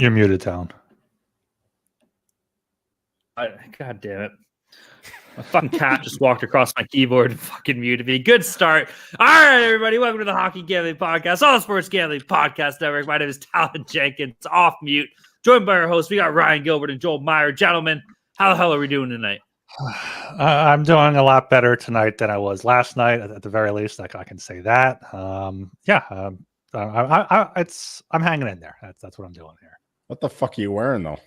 You're muted, Town. God damn it. My fucking cat just walked across my keyboard and fucking muted me. Good start. All right, everybody. Welcome to the Hockey Gambling Podcast, All Sports Gambling Podcast Network. My name is Talon Jenkins, off mute. Joined by our hosts, we got Ryan Gilbert and Joel Meyer. Gentlemen, how the hell are we doing tonight? I'm doing a lot better tonight than I was last night. At the very least, I can say that. I'm hanging in there. That's what I'm doing here. What the fuck are you wearing though?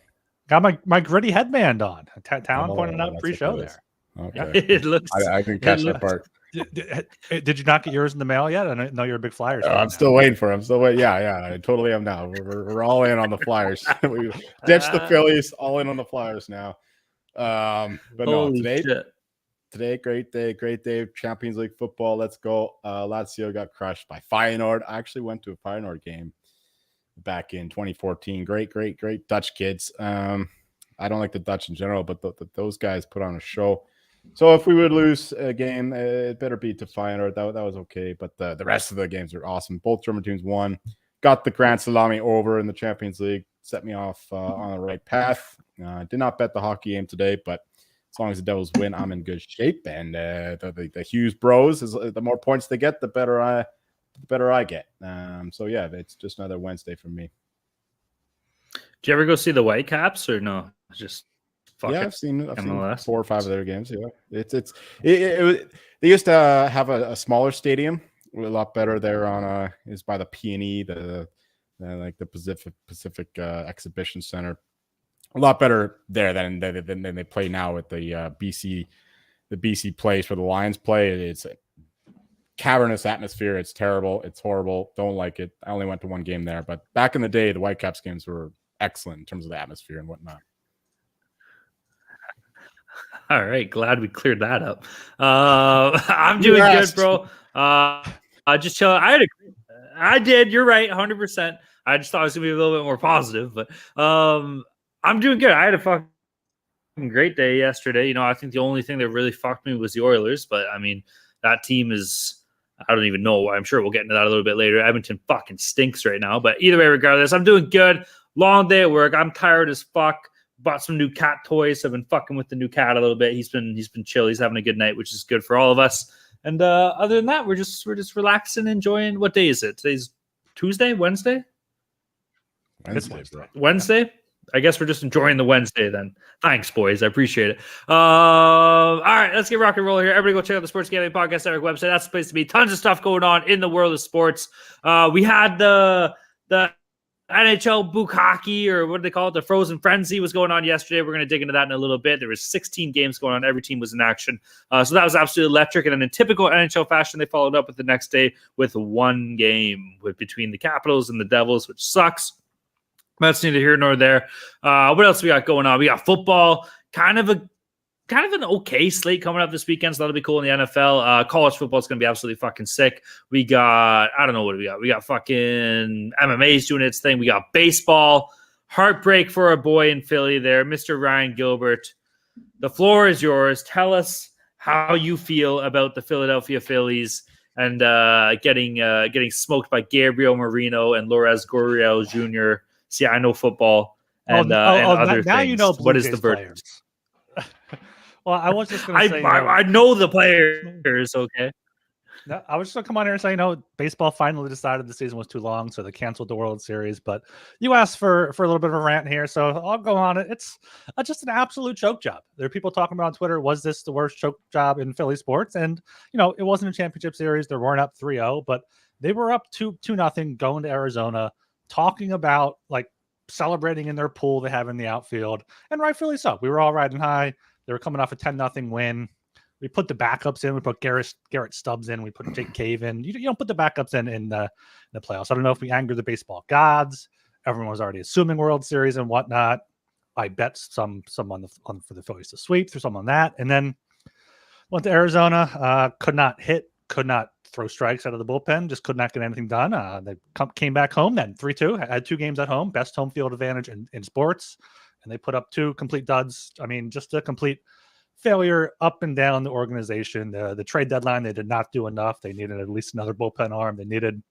Got my gritty headband on. Talon pointed out pre-show there. Okay, It looks. I didn't catch that part. Did you not get yours in the mail yet? I know you're a big Flyers fan. I'm still waiting for him. Yeah, I totally am now. We're all in on the Flyers. We ditched the Phillies, all in on the Flyers now. But no, today, great day. Champions League football. Let's go. Lazio got crushed by Feyenoord. I actually went to a Feyenoord game back in 2014. Great Dutch kids. I don't like the Dutch in general, but those guys put on a show. So if we would lose a game, it better be to Feyenoord. That was okay. But the rest of the games are awesome. Both German teams won. Got the Grand Salami over in the Champions League. Set me off on the right path. Did not bet the hockey game today, but as long as the Devils win, I'm in good shape. And the Hughes Bros, the more points they get, the better I get. So yeah, it's just another Wednesday for me. Did you ever go see the Whitecaps or no? Just I've seen 4 or 5 of their games. Yeah, they used to have a smaller stadium, a lot better there on is by the P&E, the Pacific Exhibition Center. A lot better there than they play now at the BC place where the Lions play. It's a cavernous atmosphere. It's terrible. It's horrible. Don't like it. I only went to one game there, but back in the day, the Whitecaps games were excellent in terms of the atmosphere and whatnot. All right, glad we cleared that up. I'm doing good, bro. I just chill. I did. You're right, 100%. I just thought it was gonna be a little bit more positive, but I'm doing good. I had a fucking great day yesterday. You know, I think the only thing that really fucked me was the Oilers, but I mean, that team is. I don't even know. I'm sure we'll get into that a little bit later. Edmonton fucking stinks right now, but either way, regardless, I'm doing good. Long day at work. I'm tired as fuck. Bought some new cat toys. I've been fucking with the new cat a little bit. He's been chill. He's having a good night, which is good for all of us. And other than that, we're just relaxing, enjoying. What day is it? Today's Tuesday, Wednesday, Bro. Wednesday. I guess we're just enjoying the Wednesday then. Thanks, boys. I appreciate it. All right, let's get rock and roll here. Everybody go check out the Sports Gambling Podcast Network website. That's the place to be. Tons of stuff going on in the world of sports. We had the NHL Bukkake, or what do they call it? The Frozen Frenzy was going on yesterday. We're going to dig into that in a little bit. There was 16 games going on. Every team was in action. So that was absolutely electric. And then in typical NHL fashion, they followed up with the next day with one game between the Capitals and the Devils, which sucks. That's neither here nor there. What else we got going on? We got football, kind of an okay slate coming up this weekend, so that'll be cool in the NFL. College football is going to be absolutely fucking sick. We got, I don't know what we got. We got fucking MMA's doing its thing. We got baseball. Heartbreak for a boy in Philly there, Mr. Ryan Gilbert. The floor is yours. Tell us how you feel about the Philadelphia Phillies and getting smoked by Gabriel Marino and Lourdes Gurriel Jr. See, I know football and other now things. You know what is the verdict? Well, I was just going to say... I know the players, okay? No, I was just going to come on here and say, baseball finally decided the season was too long, so they canceled the World Series. But you asked for a little bit of a rant here, so I'll go on it. It's just an absolute choke job. There are people talking about on Twitter, was this the worst choke job in Philly sports? And, it wasn't a championship series. They weren't up 3-0, but they were up 2-0 going to Arizona, talking about, celebrating in their pool they have in the outfield. And rightfully so. We were all riding high. They were coming off a 10-0 win. We put the backups in. We put Garrett Stubbs in. We put Jake Cave in. You don't put the backups in the playoffs. I don't know if we angered the baseball gods. Everyone was already assuming World Series and whatnot. I bet some on for the Phillies to sweep through some on that. And then went to Arizona. Could not hit. Could not throw strikes out of the bullpen. Just could not get anything done. They came back home then 3-2. Had 2 games at home. Best home field advantage in sports. And they put up 2 complete duds. I mean, just a complete failure up and down the organization. The trade deadline, they did not do enough. They needed at least another bullpen arm. They needed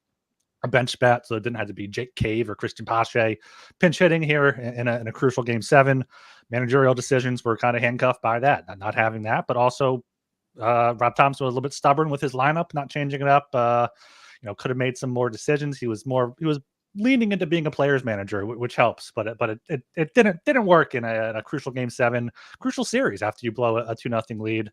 a bench bat, so it didn't have to be Jake Cave or Christian Pache pinch hitting here in a crucial Game 7. Managerial decisions were kind of handcuffed by that, not having that, but also Rob Thompson was a little bit stubborn with his lineup, not changing it up. Could have made some more decisions. He was leaning into being a player's manager, which helps, but it didn't work in a crucial Game 7, crucial series after you blow a 2-0 lead.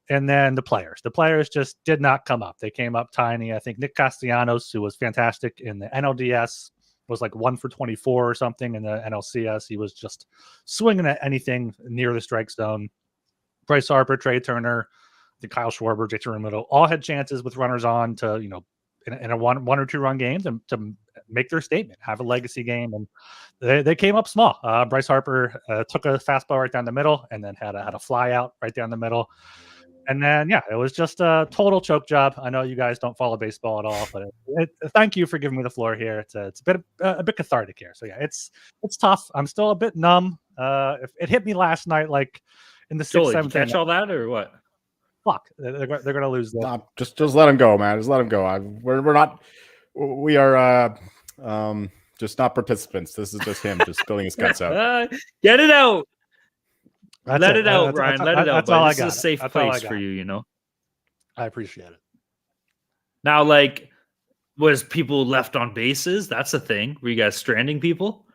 And then the players just did not come up. They came up tiny. I think Nick Castellanos, who was fantastic in the NLDS, was like 1 for 24 or something. In the NLCS, he was just swinging at anything near the strike zone. Bryce Harper, Trey Turner, the Kyle Schwarber, J.T. Realmuto, all had chances with runners on to, in a one or two run game to make their statement, have a legacy game, and they came up small. Bryce Harper took a fastball right down the middle, and then had a fly out right down the middle. And then, it was just a total choke job. I know you guys don't follow baseball at all, but thank you for giving me the floor here. It's a bit cathartic here. So it's tough. I'm still a bit numb. It hit me last night, like in the 6th, 7th. Catch all that or what? Fuck, they're gonna lose. Just let him go, man. Just let him go. We are just not participants. This is just him just spilling his guts out. Get it out. Let it out, Ryan. Let it out. This is a safe place for you, I appreciate it. Now, was people left on bases? That's a thing. Were you guys stranding people?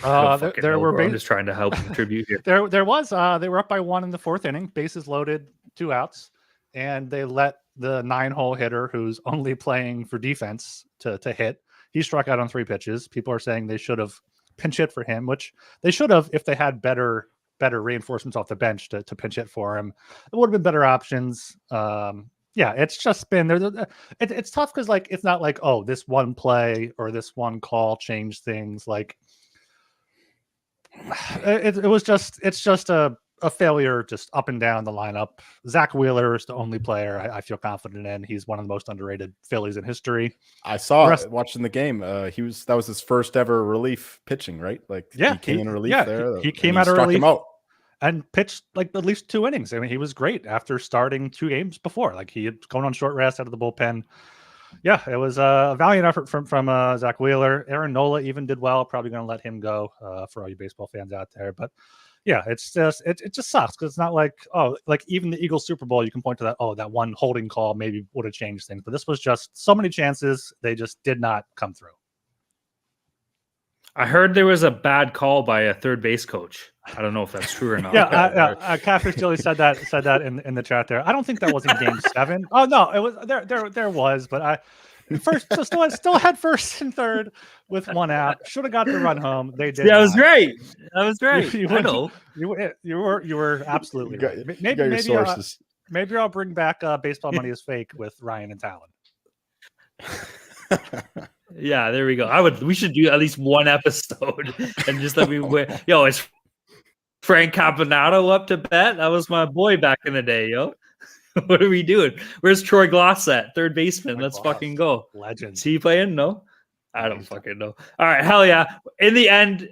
There were. I'm just trying to help contribute here. There was. They were up by 1 in the 4th inning. Bases loaded, 2 outs, and they let the 9-hole hitter, who's only playing for defense, to hit. He struck out on 3 pitches. People are saying they should have pinch hit for him, which they should have if they had better reinforcements off the bench to pinch hit for him. It would have been better options. It's just been there. It's tough because it's not like, oh, this one play or this one call changed things. It's just a failure just up and down the lineup. Zach Wheeler is the only player I feel confident in. He's one of the most underrated Phillies in history. I saw watching the game. That was his first ever relief pitching, right? He came in relief there. He came out of relief and pitched at least 2 innings. I mean, he was great after starting 2 games before. He had gone on short rest out of the bullpen. Yeah, it was a valiant effort from Zach Wheeler. Aaron Nola even did well. Probably going to let him go for all you baseball fans out there. But yeah, it's just it just sucks because it's not even the Eagles Super Bowl, you can point to that one holding call maybe would have changed things. But this was just so many chances. They just did not come through. I heard there was a bad call by a third base coach. I don't know if that's true or not. Catfish Jilly said that in the chat there. I don't think that was in Game 7. Oh no, it was there was, but I still had first and third with 1 out. Should have got the run home. They did. Yeah, that was great. I know. You were absolutely right. Maybe your sources. Maybe I'll bring back Baseball Money is Fake with Ryan and Talon. Yeah, there we go. We should do at least 1 episode and just let me win. Yo, is Frank Caponetto up to bat? That was my boy back in the day, yo. What are we doing? Where's Troy Gloss at? Third baseman. Let's fucking go. Legend. Is he playing? No? I don't fucking know. All right, hell yeah. In the end,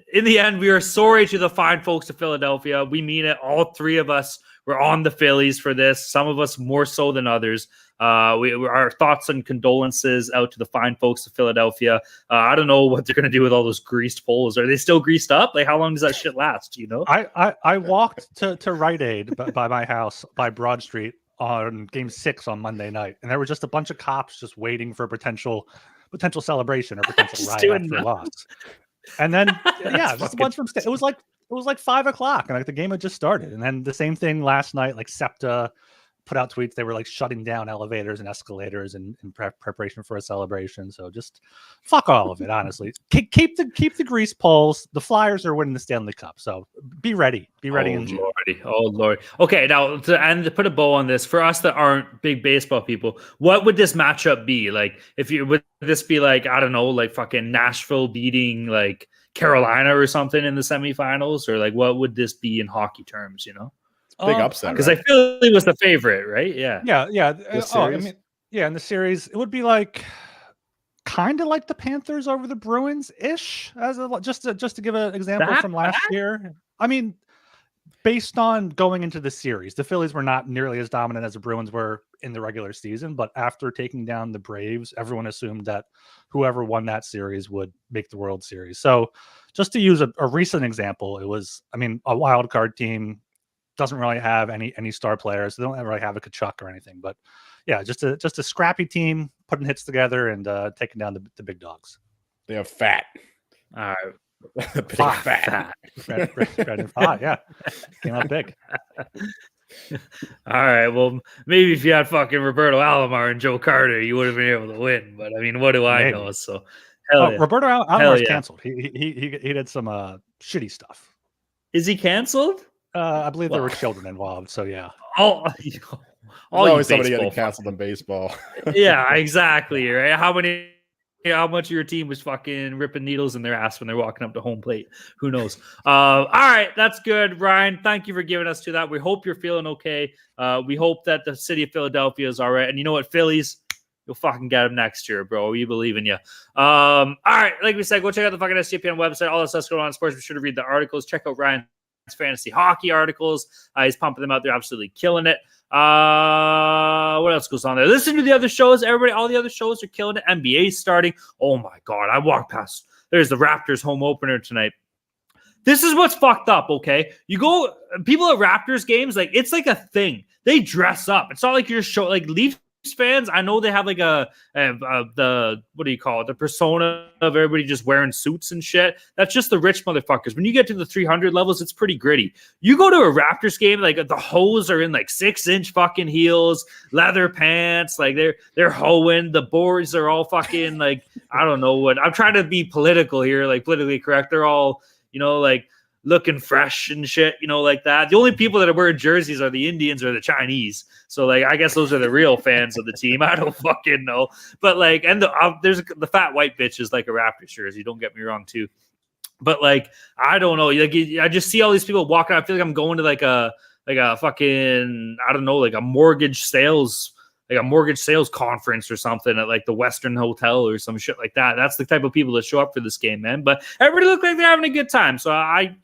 we are sorry to the fine folks of Philadelphia. We mean it. All 3 of us were on the Phillies for this. Some of us more so than others. Our thoughts and condolences out to the fine folks of Philadelphia. I don't know what they're going to do with all those greased poles. Are they still greased up? How long does that shit last? I walked to Rite Aid by my house by Broad Street on Game 6 on Monday night, and there were just a bunch of cops just waiting for potential celebration or potential riot after a loss. And then just a bunch from it was like 5 o'clock, and the game had just started. And then the same thing last night. SEPTA put out tweets. They were shutting down elevators and escalators in preparation for a celebration. So just fuck all of it, honestly. Keep the grease poles. The Flyers are winning the Stanley Cup, so be ready. Be ready in June. Oh Lord. Okay, now to put a bow on this, for us that aren't big baseball people, what would this matchup be? Would this be I don't know, fucking Nashville beating Carolina or something in the semifinals, or what would this be in hockey terms? Big upset, because I feel he was the favorite, right? Yeah. In the series, it would be kind of like the Panthers over the Bruins ish, just to give an example from last year. I mean, based on going into the series, the Phillies were not nearly as dominant as the Bruins were in the regular season. But after taking down the Braves, everyone assumed that whoever won that series would make the World Series. So just to use a recent example, it was, I mean, a wild card team doesn't really have any star players. They don't really have a Kachuk or anything. But yeah, just a scrappy team putting hits together and taking down the big dogs. They have fat. All right. Fat. Red and fat, yeah. Came out big. All right. Well, maybe if you had fucking Roberto Alomar and Joe Carter, you would have been able to win. But I mean, what do I know? So, yeah. Roberto Alomar is canceled. He did some shitty stuff. Is he canceled? I believe there were children involved. So yeah. Oh, always somebody getting canceled in baseball. Yeah, exactly. Right. How much of your team was fucking ripping needles in their ass when they're walking up to home plate? Who knows? All right, that's good, Ryan. Thank you for giving us to that. We hope you're feeling okay. We hope that the city of Philadelphia is all right. And you know what, Phillies, you'll fucking get them next year, bro. We believe in you. All right, like we said, go check out the fucking SGPN website. All that stuff's going on in sports. Be sure to read the articles. Check out Ryan's fantasy hockey articles. He's pumping them out. They're absolutely killing it. What else goes on there? Listen to the other shows. Everybody, all the other shows are killing it. NBA's starting. Oh my God. I walked past. There's the Raptors home opener tonight. This is what's fucked up, okay? You go, people at Raptors games, like, it's like a thing. They dress up. It's not like you're like Leafs fans. I know they have like the, what do you call it? The persona of everybody just wearing suits and shit. That's just the rich motherfuckers. When you get to the 300 levels, it's pretty gritty. You go to a Raptors game, like the hoes are in like 6-inch fucking heels, leather pants, like they're hoeing. The boards are all fucking like, I don't know what. I'm trying to be political here, like politically correct. They're all, like looking fresh and shit, like that. The only people that are wearing jerseys are the Indians or the Chinese. So, like, I guess those are the real fans of the team. I don't fucking know. But, like, and there's the fat white bitch is like a Raptors jersey. Don't get me wrong, too. But, like, I don't know. Like, I just see all these people walking. I feel like I'm going to like a fucking, I don't know, like a mortgage sales conference or something at like the Western Hotel or some shit like that. That's the type of people that show up for this game, man. But everybody look like they're having a good time. So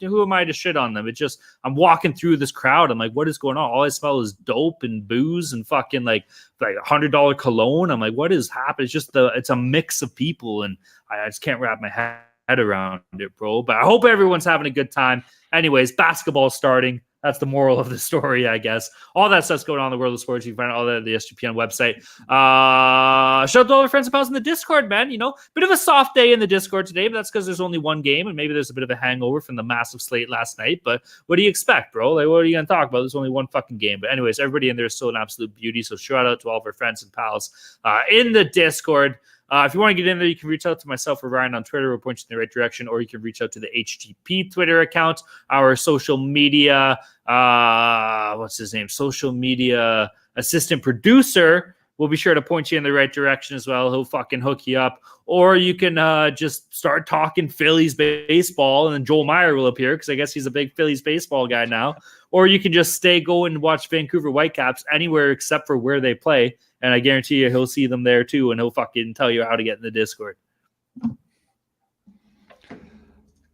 who am I to shit on them? It's just, I'm walking through this crowd. I'm like, what is going on? All I smell is dope and booze and fucking like $100 cologne. I'm like, what is happening? It's just it's a mix of people. And I just can't wrap my head around it, bro. But I hope everyone's having a good time. Anyways, basketball's starting. That's the moral of the story, I guess. All that stuff's going on in the world of sports. You can find all that at the SGPN website. Shout out to all our friends and pals in the Discord, man. Bit of a soft day in the Discord today, but that's because there's only one game, and maybe there's a bit of a hangover from the massive slate last night. But what do you expect, bro? Like, what are you going to talk about? There's only one fucking game. But anyways, everybody in there is still an absolute beauty. So shout out to all of our friends and pals in the Discord. If you want to get in there, you can reach out to myself or Ryan on Twitter. We'll point you in the right direction, or you can reach out to the HGP Twitter account, our social media, social media assistant producer. We'll be sure to point you in the right direction as well. He'll fucking hook you up. Or you can just start talking Phillies baseball, and then Joel Meyer will appear because I guess he's a big Phillies baseball guy now. Or you can just go and watch Vancouver Whitecaps anywhere except for where they play. And I guarantee you he'll see them there too, and he'll fucking tell you how to get in the Discord.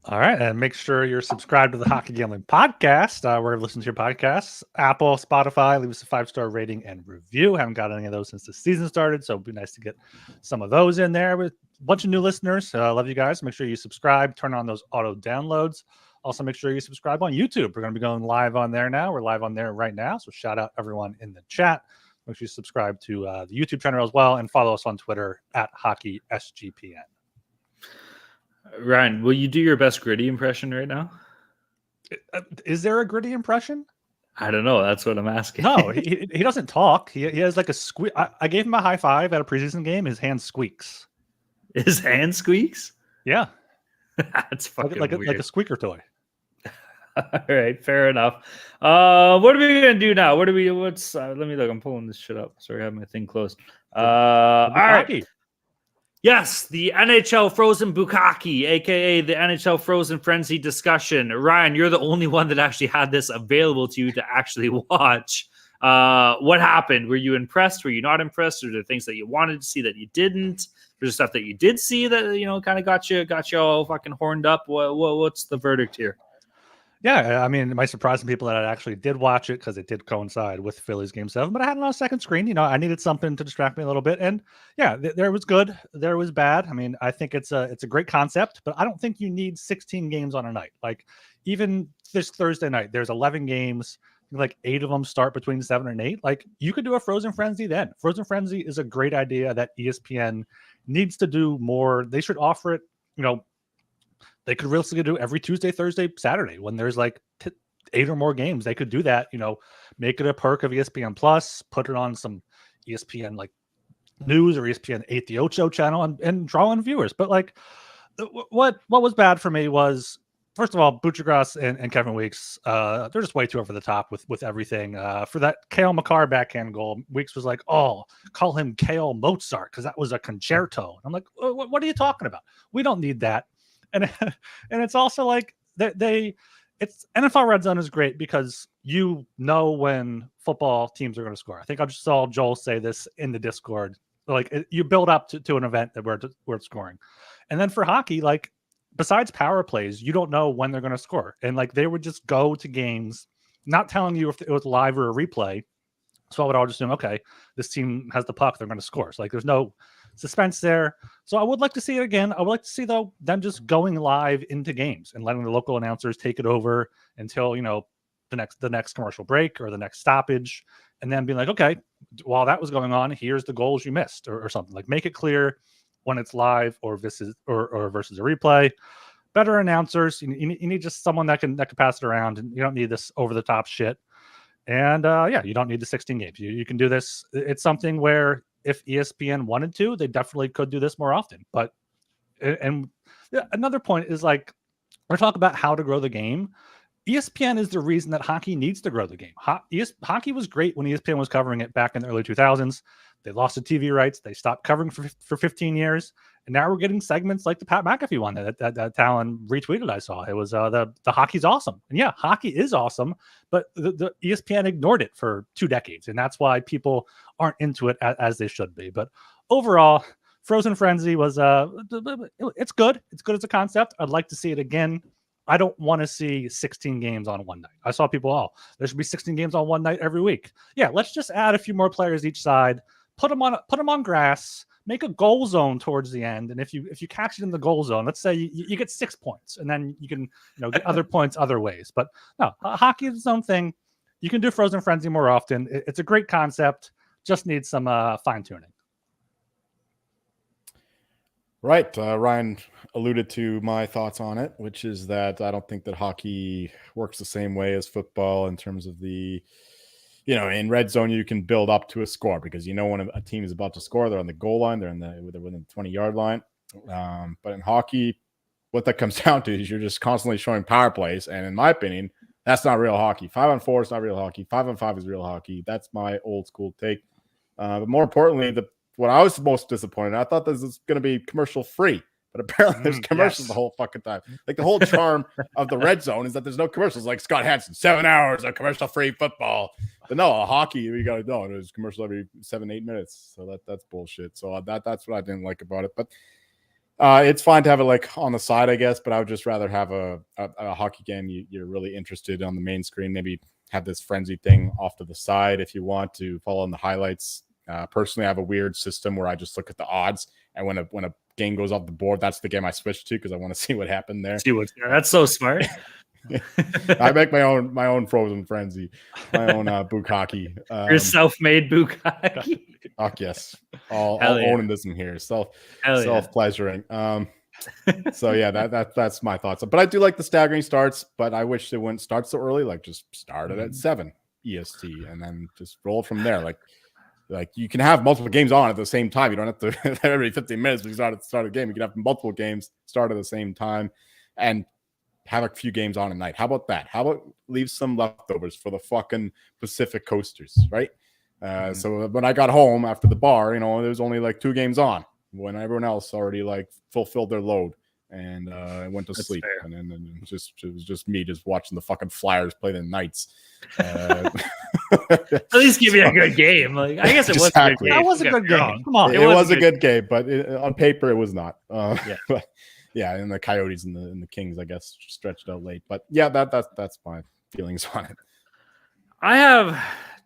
All right, and make sure you're subscribed to the Hockey Gambling Podcast, wherever you listen to your podcasts. Apple, Spotify, leave us a 5-star rating and review. Haven't got any of those since the season started, so it'd be nice to get some of those in there. With a bunch of new listeners, love you guys. Make sure you subscribe, turn on those auto downloads. Also, make sure you subscribe on YouTube. We're going to be going live on there now. We're live on there right now, so shout out everyone in the chat. Make sure you subscribe to the YouTube channel as well, and follow us on Twitter at HockeySGPN. Ryan, will you do your best Gritty impression right now? Is there a Gritty impression? I don't know. That's what I'm asking. No, he doesn't talk. He has like a squeak. I gave him a high five at a preseason game. His hand squeaks. His hand squeaks? Yeah. That's fucking like weird. Like a squeaker toy. All right, fair enough. What are we gonna do now? Let me look. I'm pulling this shit up. Sorry, I have my thing closed. All right. Yes, the NHL Frozen Bukkake, aka the NHL Frozen Frenzy discussion. Ryan, you're the only one that actually had this available to you to actually watch. What happened? Were you impressed? Were you not impressed? Were there things that you wanted to see that you didn't? Was there stuff that you did see that kind of got you all fucking horned up? What's the verdict here? Yeah, I mean, it might surprise some people that I actually did watch it because it did coincide with Phillies Game 7, but I had it on a second screen. I needed something to distract me a little bit, and yeah, there was good, there was bad. I mean, I think it's a great concept, but I don't think you need 16 games on a night. Like even this Thursday night, there's 11 games. Like 8 of them start between 7 and 8. Like you could do a Frozen Frenzy then. Frozen Frenzy is a great idea that ESPN needs to do more. They should offer it. They could realistically do every Tuesday, Thursday, Saturday when there's like 8 or more games. They could do that, make it a perk of ESPN Plus, put it on some ESPN like news or ESPN 8 the Ocho channel and draw in viewers. But like what was bad for me was, first of all, Buccigross and Kevin Weeks, they're just way too over the top with everything. For that Kale McCarr backhand goal, Weeks was like, "Oh, call him Kale Mozart because that was a concerto." And I'm like, what are you talking about? We don't need that. And it's also like it's NFL Red Zone is great because when football teams are going to score. I think I just saw Joel say this in the Discord. Like you build up to an event that we're scoring, and then for hockey, like besides power plays, you don't know when they're going to score, and like they would just go to games not telling you if it was live or a replay. So I would all just assume, okay, this team has the puck, they're going to score. So like there's no suspense there. So I would like to see it again. I would like to see them just going live into games and letting the local announcers take it over until the next commercial break or the next stoppage, and then being like, okay, while that was going on, here's the goals you missed or something. Like make it clear when it's live or versus a replay. Better announcers. You need just someone that can pass it around, and you don't need this over the top shit. And you don't need the 16 games. You can do this. It's something where if ESPN wanted to, they definitely could do this more often. But another point is like, we're talking about how to grow the game. ESPN is the reason that hockey needs to grow the game. Hockey was great when ESPN was covering it back in the early 2000s. They lost the TV rights. They stopped covering for 15 years. And now we're getting segments like the Pat McAfee one that Talon retweeted. I saw it was the hockey's awesome. And yeah, hockey is awesome, but the ESPN ignored it for 2 decades. And that's why people aren't into it as they should be. But overall, Frozen Frenzy was it's good. It's good as a concept. I'd like to see it again. I don't want to see 16 games on one night. I saw people, there should be 16 games on one night every week. Yeah, let's just add a few more players each side. Put them on grass. Make a goal zone towards the end, and if you catch it in the goal zone, let's say you get 6 points, and then you can get other points other ways. But no, hockey is its own thing. You can do Frozen Frenzy more often. It's a great concept. Just needs some fine tuning. Right. Ryan alluded to my thoughts on it, which is that I don't think that hockey works the same way as football in terms of the. In red zone, you can build up to a score because when a team is about to score, they're on the goal line, they're within the 20-yard line. But in hockey, what that comes down to is you're just constantly showing power plays. And in my opinion, that's not real hockey. 5-on-4 is not real hockey. 5-on-5 is real hockey. That's my old school take. But more importantly, what I was most disappointed, I thought this was going to be commercial free. But apparently there's commercials the whole fucking time. Like the whole charm of the red zone is that there's no commercials. Like Scott Hansen, 7 hours of commercial-free football. But no, hockey, you got to know there's commercial every 7-8 minutes. So that's bullshit. So that's what I didn't like about it. But it's fine to have it like on the side, I guess. But I would just rather have a hockey game you're really interested on the main screen. Maybe have this frenzy thing off to the side if you want to follow in the highlights. Personally, I have a weird system where I just look at the odds, and when a game goes off the board, that's the game I switch to because I want to see what happened there. That's so smart. I make my own Frozen Frenzy, my own bukkake. Your self-made bukkake. Fuck yes, all owning this in here. Self pleasuring. So yeah, that's my thoughts. But I do like the staggering starts, but I wish they wouldn't start so early. Like just start it at 7 EST and then just roll from there. Like you can have multiple games on at the same time. You don't have to every 15 minutes we start a game. You can have multiple games start at the same time and have a few games on a night. How about that? How about leave some leftovers for the fucking Pacific Coasters, right? So when I got home after the bar, there was only like 2 games on when everyone else already like fulfilled their load and I went to sleep. Fair. And then it was just me just watching the fucking Flyers play the Knights. At least give me a good game. Like I guess it was a good game. That was a good game. Come on, it was a good game, but on paper it was not. yeah, and the Coyotes and the Kings, I guess, stretched out late. But yeah, that's my feelings on it. I have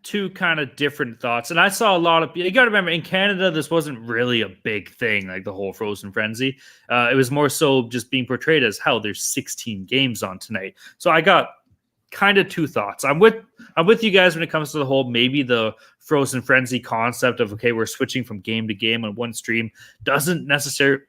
two kind of different thoughts, and I saw a lot of. You got to remember, in Canada, this wasn't really a big thing, like the whole Frozen Frenzy. It was more so just being portrayed as hell. There's 16 games on tonight, so I got kind of two thoughts. I'm with you guys when it comes to the whole maybe the Frozen Frenzy concept of okay, we're switching from game to game on one stream doesn't necessarily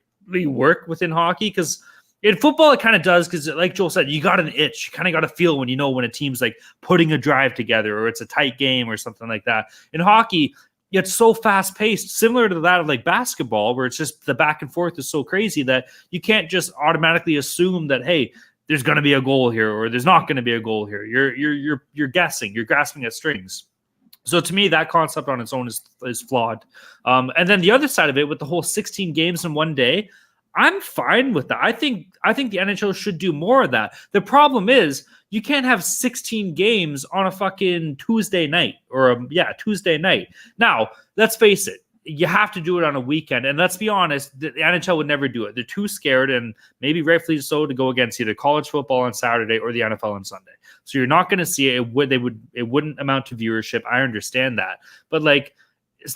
work within hockey, because in football, it kind of does, because like Joel said, you got an itch. You kind of got to feel when when a team's like putting a drive together or it's a tight game or something like that. In hockey, it's so fast paced, similar to that of like basketball, where it's just the back and forth is so crazy that you can't just automatically assume that, hey, there's going to be a goal here or there's not going to be a goal here. You're guessing, you're grasping at strings. So to me, that concept on its own is flawed. And then the other side of it with the whole 16 games in one day, I'm fine with that. I think the NHL should do more of that. The problem is you can't have 16 games on a fucking Tuesday night Tuesday night. Now, let's face it. You have to do it on a weekend. And let's be honest, the NHL would never do it. They're too scared, and maybe rightfully so, to go against either college football on Saturday or the NFL on Sunday. So you're not going to see it. It wouldn't amount to viewership. I understand that. But like,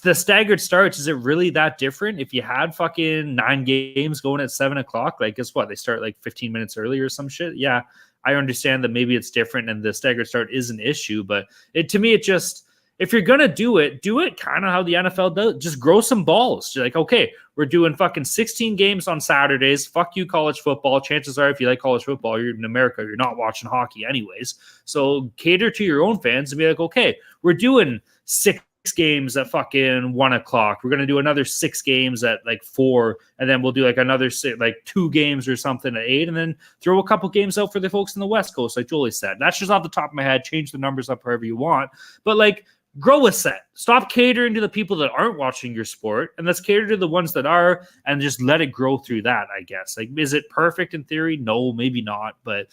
the staggered starts, is it really that different? If you had fucking 9 games going at 7:00, like guess what? They start like 15 minutes early or some shit. Yeah, I understand that maybe it's different and the staggered start is an issue, but to me, it just, if you're going to do it kind of how the NFL does. Just grow some balls. You're like, okay, we're doing fucking 16 games on Saturdays. Fuck you, college football. Chances are, if you like college football, you're in America, you're not watching hockey anyways. So cater to your own fans and be like, okay, we're doing 6 games at fucking 1:00. We're going to do another 6 games at like 4, and then we'll do like another 2 games or something at 8, and then throw a couple games out for the folks in the West Coast, like Jolie said. That's just off the top of my head. Change the numbers up however you want. But like, grow a set. Stop catering to the people that aren't watching your sport, and let's cater to the ones that are, and just let it grow through that, I guess. Like, is it perfect in theory? No, maybe not, but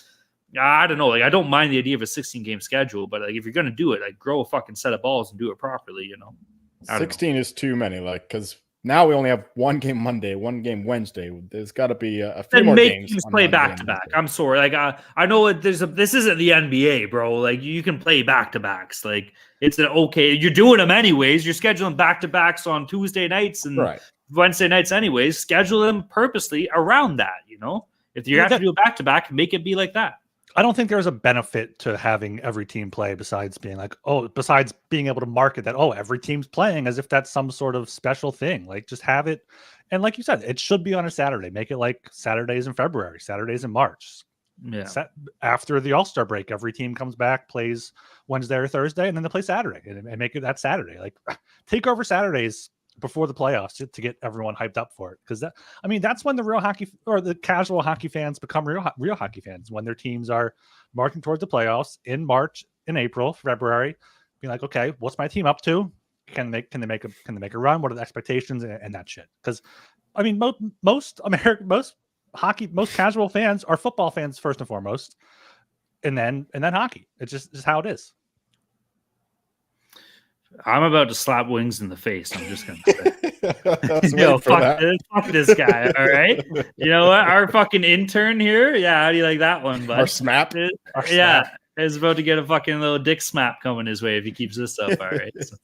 I don't know. Like, I don't mind the idea of a 16-game schedule, but like, if you're going to do it, like, grow a fucking set of balls and do it properly, 16 is too many, like, because now we only have 1 game Monday, 1 game Wednesday. There's got to be a few more games. Teams play back to back. I'm sorry. Like, I know this isn't the NBA, bro. Like, you can play back to backs. Like, it's okay. You're doing them anyways. You're scheduling back to backs on Tuesday nights and Wednesday nights anyways. Schedule them purposely around that. If you have to do a back to back, make it be like that. I don't think there's a benefit to having every team play besides being able to market that, every team's playing, as if that's some sort of special thing. Like, just have it. And like you said, it should be on a Saturday. Make it like Saturdays in February, Saturdays in March. Yeah. After the All-Star break, every team comes back, plays Wednesday or Thursday, and then they play Saturday and make it that Saturday. Like, take over Saturdays before the playoffs to get everyone hyped up for it, because that's when the real hockey or the casual hockey fans become real hockey fans, when their teams are marching towards the playoffs in March, in April, February, being like, okay, what's my team up to? Can they make a run? What are the expectations and that shit? Because most casual fans are football fans first and foremost, and then hockey. It's just how it is. I'm about to slap Wings in the face. I'm just going to say, fuck this guy. All right. You know what? Our fucking intern here. Yeah. How do you like that one? Bud? Our smap. Is about to get a fucking little dick smap coming his way if he keeps this up. All right. So.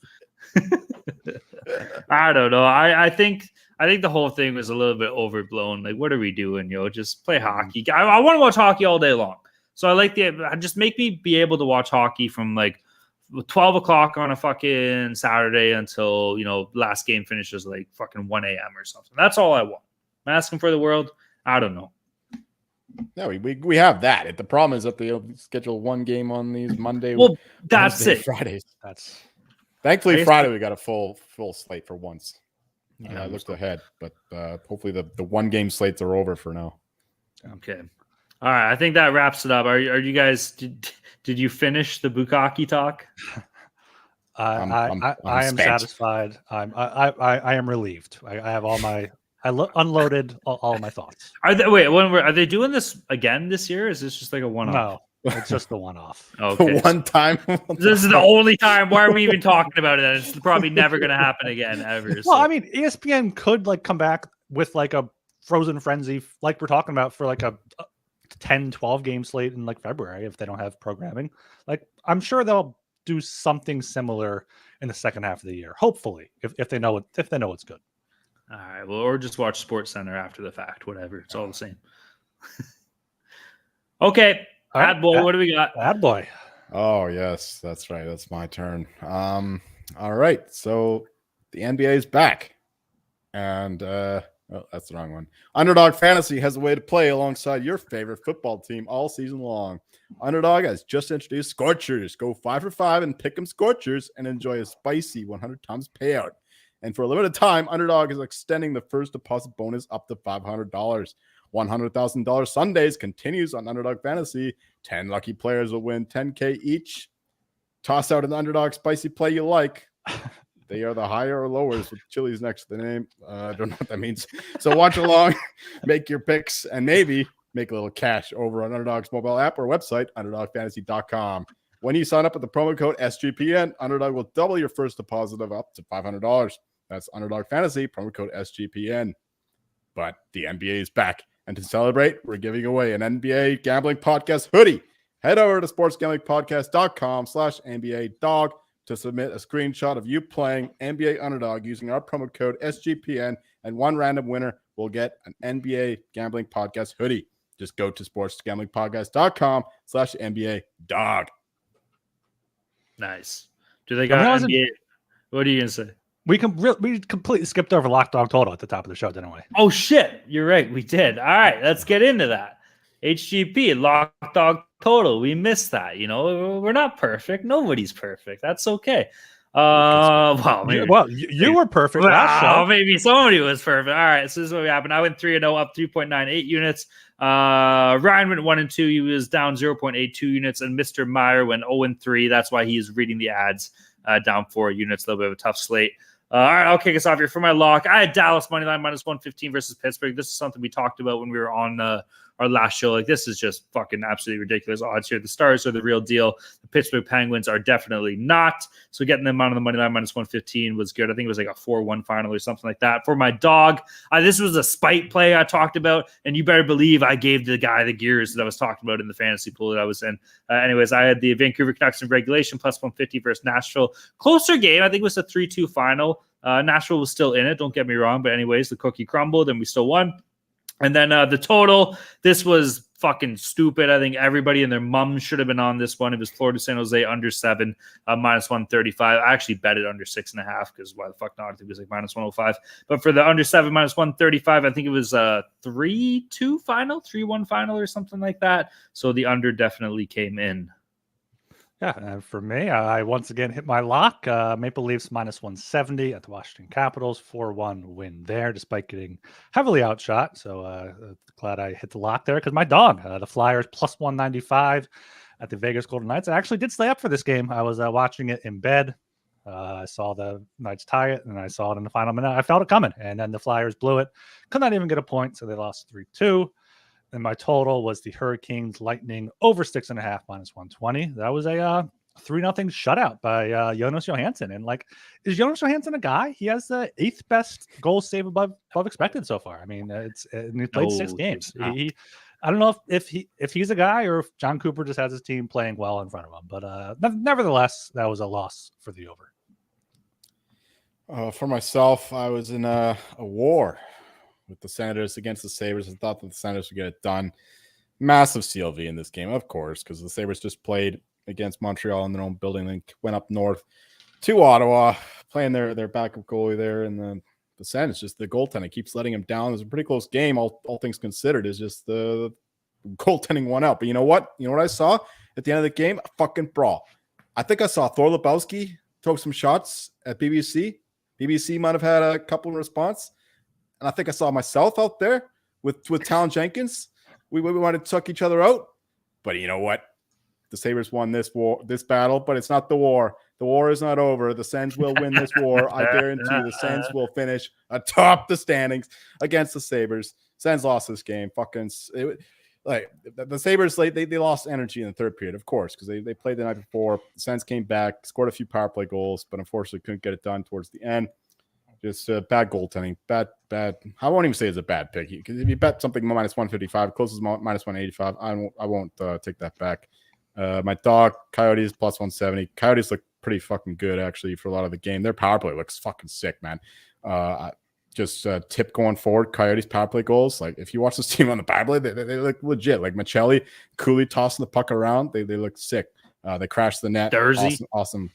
I don't know. I think the whole thing was a little bit overblown. Like, what are we doing? Just play hockey. I want to watch hockey all day long. So I like just make me be able to watch hockey from like 12:00 on a fucking Saturday until last game finishes like fucking 1 a.m. or something. That's all I want. I'm asking for the world. I don't know. No, we have that. The problem is that they schedule 1 game on these Monday. Well, that's Wednesday, it. Fridays. Thankfully Friday we got a full slate for once. I looked ahead, but hopefully the 1 game slates are over for now. Okay. All right. I think that wraps it up. Are you guys? Did you finish the Bukkake talk? I am satisfied. I am relieved. I have all my. Unloaded all my thoughts. Are they doing this again this year? Or is this just like a one-off? No, it's just the one-off. Okay. One time. This is the only time. Why are we even talking about it? It's probably never going to happen again ever. Well, I mean, ESPN could come back with a frozen frenzy like we're talking about for like a 10-12 game slate in like February if they don't have programming. Like I'm sure they'll do something similar in the second half of the year, hopefully, if they know it's good. All right, well, or just watch Sports Center after the fact, whatever. It's all the same. Okay, Bad boy, what do we got? Bad boy. Oh yes, that's right. That's my turn. All right. So the NBA is back, and that's the wrong one. Underdog Fantasy has a way to play alongside your favorite football team all season long. Underdog has just introduced Scorchers. Go 5 for 5 and pick 'em Scorchers and enjoy a spicy 100 times payout. And for a limited time, Underdog is extending the first deposit bonus up to $500. $100,000 Sundays continues on Underdog Fantasy. 10 lucky players will win $10K each. Toss out an Underdog spicy play you like. They are the higher or lowers with chilies next to the name. I don't know what that means. So watch along, make your picks, and maybe make a little cash over on Underdog's mobile app or website, underdogfantasy.com. When you sign up with the promo code SGPN, Underdog will double your first deposit of up to $500. That's Underdog Fantasy, promo code SGPN. But the NBA is back. And to celebrate, we're giving away an NBA Gambling Podcast hoodie. Head over to sportsgamblingpodcast.com/NBA dog to submit a screenshot of you playing NBA Underdog using our promo code SGPN, and one random winner will get an NBA Gambling Podcast hoodie. Just go to sportsgamblingpodcast.com/NBA dog. Nice. Do they got NBA? What are you going to say? We completely skipped over Lock Dog Total at the top of the show, didn't we? Oh, shit. You're right. We did. All right. Let's get into that. HGP, Lock Dog Total. We missed that. You know, we're not perfect. Nobody's perfect. That's okay. You were perfect last show. Maybe somebody was perfect. All right. So this is what happened. I went 3-0, up 3.98 units. Ryan went 1-2. He was down 0.82 units. And Mr. Meyer went 0-3. That's why he's reading the ads, down 4 units. A little bit of a tough slate. All right, I'll kick us off here for my lock. I had Dallas moneyline -115 versus Pittsburgh. This is something we talked about when we were on our last show. Like, this is just fucking absolutely ridiculous odds here. The Stars are the real deal. The Pittsburgh Penguins are definitely not. So getting them on the moneyline -115 was good. I think it was like a 4-1 final or something like that. For my dog, this was a spite play I talked about, and you better believe I gave the guy the gears that I was talking about in the fantasy pool that I was in. Anyways, I had the Vancouver Canucks in regulation +150 versus Nashville. Closer game. I think it was a 3-2 final. Nashville was still in it. Don't get me wrong. But anyways, the cookie crumbled and we still won. And then the total, this was fucking stupid. I think everybody and their mom should have been on this one. It was Florida San Jose under 7, -135. I actually bet it under 6.5 because why the fuck not? I think it was like -105. But for the under 7, -135, I think it was a 3-2 final, 3-1 final or something like that. So the under definitely came in. Yeah, for me, I once again hit my lock. Maple Leafs -170 at the Washington Capitals, 4-1 win there, despite getting heavily outshot. So glad I hit the lock there because my dog, the Flyers, +195 at the Vegas Golden Knights. I actually did stay up for this game. I was watching it in bed. I saw the Knights tie it, and I saw it in the final minute. I felt it coming, and then the Flyers blew it. Could not even get a point, so they lost 3-2. And my total was the Hurricanes Lightning over 6.5 -120. That was a 3-0 shutout by Jonas Johansson. And like, is Jonas Johansson a guy? He has the 8th best goal save above expected so far. I mean, he played 6 games. I don't know if he's a guy or if John Cooper just has his team playing well in front of him. But nevertheless, that was a loss for the over. For myself, I was in a war with the Senators against the Sabres. I thought that the Senators would get it done. Massive CLV in this game, of course, because the Sabres just played against Montreal in their own building, then went up north to Ottawa, playing their backup goalie there. And the Senators, just the goaltending keeps letting him down. It was a pretty close game, all things considered. Is just the goaltending won out. But you know what? You know what I saw at the end of the game? A fucking brawl. I think I saw Thor Lebowski throw some shots at BBC. BBC might have had a couple in response. And I think I saw myself out there with Talon Jenkins. We wanted to tuck each other out. But you know what? The Sabres won this battle, but it's not the war. The war is not over. The Sens will win this war. I guarantee the Sens will finish atop the standings against the Sabres. Sens lost this game. The Sabres, they lost energy in the third period, of course, because they played the night before. The Sens came back, scored a few power play goals, but unfortunately couldn't get it done towards the end. Just bad goaltending. Bad. I won't even say it's a bad pick because if you bet something minus 155, closest minus 185, I won't take that back. My dog Coyotes plus 170. Coyotes look pretty fucking good actually for a lot of the game. Their power play looks fucking sick, man. Just tip going forward. Coyotes power play goals. Like if you watch this team on the power play, they look legit. Like Michelli, Cooley tossing the puck around. They look sick. They crashed the net. Dursey. Awesome.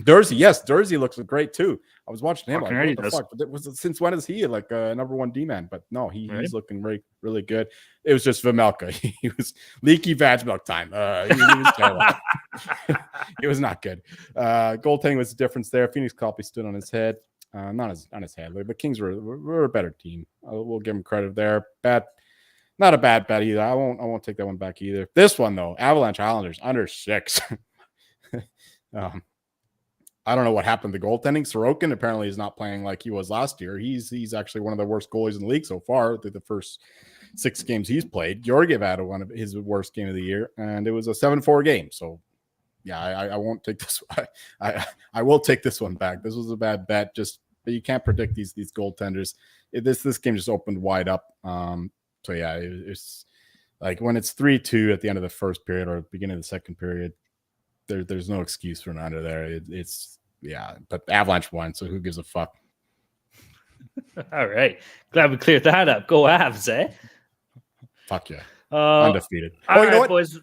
Dursey, yes, Dursey looks great too. I was watching him. Like, Fucking what the fuck? But since when is he like number one D man? But no, he's looking really, really good. It was just Vejmelka. He was leaky vag milk time. He was terrible. It was not good. Goaltending was the difference there. Phoenix Copley stood on his head, not on his head. The Kings were a better team. We'll give him credit there. Not a bad bet either. I won't take that one back either. This one though, Avalanche Islanders under 6. I don't know what happened to goaltending. Sorokin apparently is not playing like he was last year. He's actually one of the worst goalies in the league so far through the first 6 games he's played. Georgiev had one of his worst game of the year, and it was a 7-4 game. So, yeah, I won't take this. I will take this one back. This was a bad bet. But you can't predict these goaltenders. This game just opened wide up. So yeah, it's like when it's 3-2 at the end of the first period or beginning of the second period. There's no excuse for an under there. But Avalanche won, so who gives a fuck? All right. Glad we cleared that up. Go Avs, eh? Fuck yeah. Undefeated. All you know right, what? boys.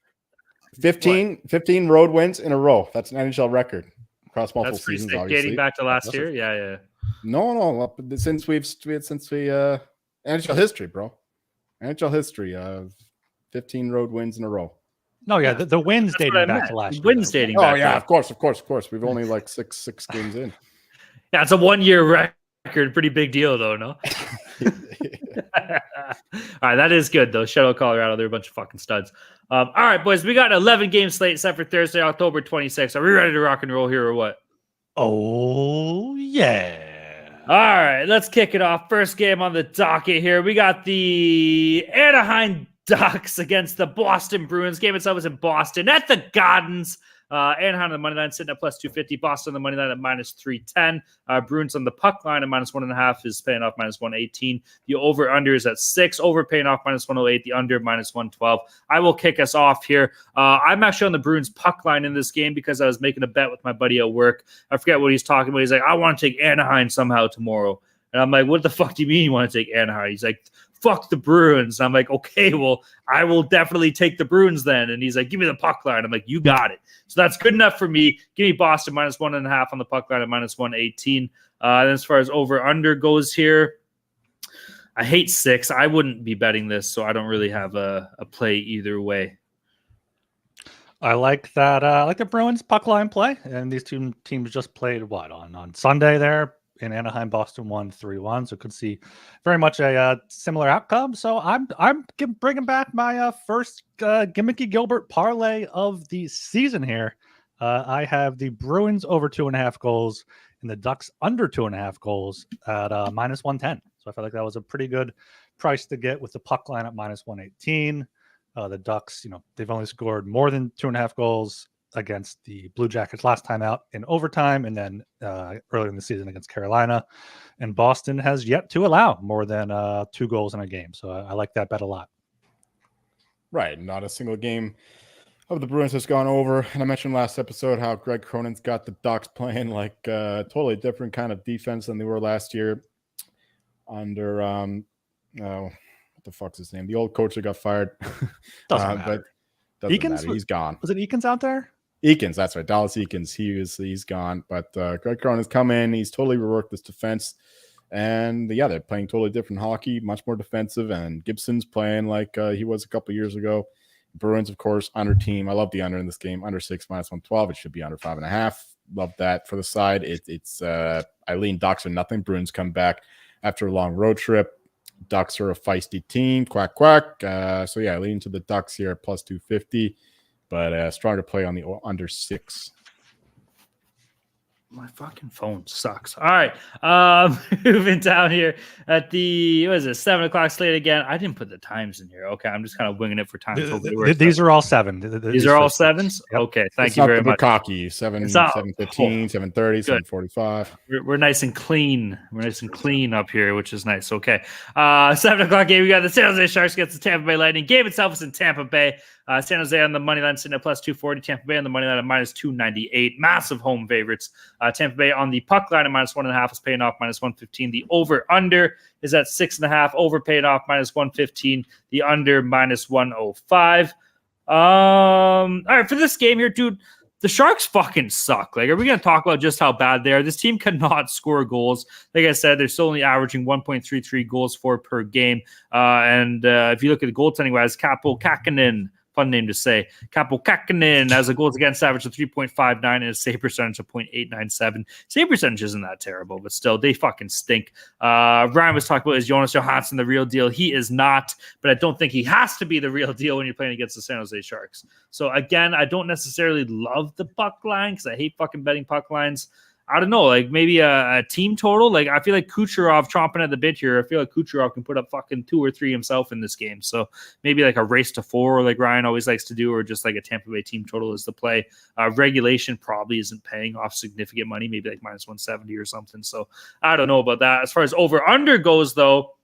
15 road wins in a row. That's an NHL record across multiple seasons, That's obviously. dating back to last year. Yeah. No. Since we NHL history, bro. NHL history of 15 road wins in a row. No, yeah, the wins dating back to last year. Wins dating back. Oh yeah, of course. We've only like six games in. Yeah, it's a 1-year record. Pretty big deal, though, no? All right, that is good, though. Shout out Colorado. They're a bunch of fucking studs. All right, boys, we got an 11-game slate set for Thursday, October 26th. Are we ready to rock and roll here or what? Oh, yeah. All right, let's kick it off. First game on the docket here. We got the Anaheim Ducks against the Boston Bruins. Game itself was in Boston at the Gardens. Anaheim on the money line sitting at plus 250. Boston on the money line at minus 310. Bruins on the puck line at minus 1.5 is paying off minus 118. The over-under is at 6. Over paying off minus 108. The under minus 112. I will kick us off here. I'm actually on the Bruins puck line in this game because I was making a bet with my buddy at work. I forget what he's talking about. He's like, I want to take Anaheim somehow tomorrow. And I'm like, what the fuck do you mean you want to take Anaheim? He's like, fuck the Bruins. And I'm like, okay, well, I will definitely take the Bruins then. And he's like, give me the puck line. I'm like, you got it. So that's good enough for me. Give me Boston minus 1.5 on the puck line at minus 118. And as far as over under goes here, I hate 6. I wouldn't be betting this, so I don't really have a play either way. I like that. I like the Bruins puck line play. And these two teams just played on Sunday there. In Anaheim, Boston won 3-1, so could see very much a similar outcome. So I'm bringing back my first gimmicky Gilbert parlay of the season here. I have the Bruins over 2.5 goals and the Ducks under 2.5 goals at minus 110. So I feel like that was a pretty good price to get with the puck line at minus 118. The Ducks, they've only scored more than 2.5 goals against the Blue Jackets last time out in overtime, and then earlier in the season against Carolina. And Boston has yet to allow more than 2 goals in a game. So I like that bet a lot. Right. Not a single game of the Bruins has gone over. And I mentioned last episode how Greg Cronin's got the Ducks playing like a totally different kind of defense than they were last year under what the fuck's his name? The old coach that got fired. Doesn't matter. But doesn't matter. He's gone. Was it Eakins out there? Eakins, that's right. Dallas Eakins. He's gone. But Greg Cronin's come in. He's totally reworked this defense. And yeah, they're playing totally different hockey, much more defensive. And Gibson's playing like he was a couple years ago. Bruins, of course, under team. I love the under in this game. Under 6 minus 112. It should be under 5.5. Love that for the side. It's I lean Ducks or nothing. Bruins come back after a long road trip. Ducks are a feisty team. Quack, quack. So yeah, I lean to the Ducks here at plus 250. But stronger play on the under 6. My fucking phone sucks. All right. Moving down here at the, what is it, 7 o'clock slate again. I didn't put the times in here. Okay. I'm just kind of winging it for time. These are all 7. These are all 7s? Yep. Okay. Thank you very much. Bukkake, 7:15, 7:30, 7:45. We're nice and clean. We're nice and clean up here, which is nice. Okay. 7 o'clock game. We got the San Jose Sharks against the Tampa Bay Lightning. Game itself is in Tampa Bay. San Jose on the money line sitting at plus 240. Tampa Bay on the money line at minus 298. Massive home favorites. Tampa Bay on the puck line at minus 1.5 is paying off minus 115. The over under is at 6.5. Over paid off minus 115. The under minus 105. All right, for this game here, dude, the Sharks fucking suck. Like, are we going to talk about just how bad they are? This team cannot score goals. Like I said, they're still only averaging 1.33 goals for per game. And if you look at the goaltending wise, Kaapo Kähkönen, fun name to say, Kaapo Kähkönen has a goals against average of 3.59 and a save percentage of 0.897. Save percentage isn't that terrible, but still, they fucking stink. Ryan was talking about, is Jonas Johansson the real deal? He is not, but I don't think he has to be the real deal when you're playing against the San Jose Sharks. So again, I don't necessarily love the puck line because I hate fucking betting puck lines. I don't know, like maybe a team total. Like I feel like Kucherov chomping at the bit here. I feel like Kucherov can put up fucking 2 or 3 himself in this game. So maybe like a race to 4, like Ryan always likes to do, or just like a Tampa Bay team total is the play. Regulation probably isn't paying off significant money, maybe like minus 170 or something. So I don't know about that. As far as over under goes, though,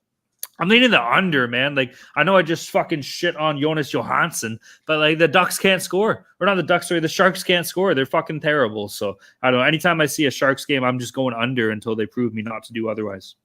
I'm leaning the under, man. Like, I know I just fucking shit on Jonas Johansson, but like the Ducks can't score. Or not the Ducks, sorry, the Sharks can't score. They're fucking terrible. So I don't know. Anytime I see a Sharks game, I'm just going under until they prove me not to do otherwise.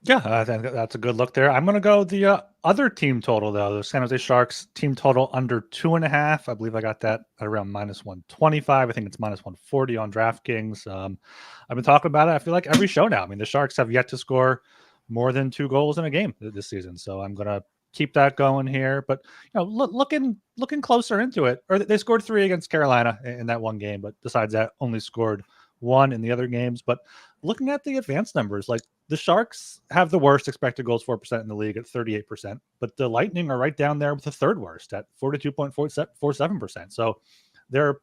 Yeah, I think that's a good look there. I'm going to go the other team total, though. The San Jose Sharks team total under 2.5. I believe I got that at around minus 125. I think it's minus 140 on DraftKings. I've been talking about it. I feel like every show now. I mean, the Sharks have yet to score more than 2 goals in a game this season. So I'm going to keep that going here. But, you know, looking closer into it, or they scored 3 against Carolina in that one game. But besides that, only scored 1 in the other games. But looking at the advanced numbers, like the Sharks have the worst expected goals 4% in the league at 38%. But the Lightning are right down there with the third worst at 42.47%. So they're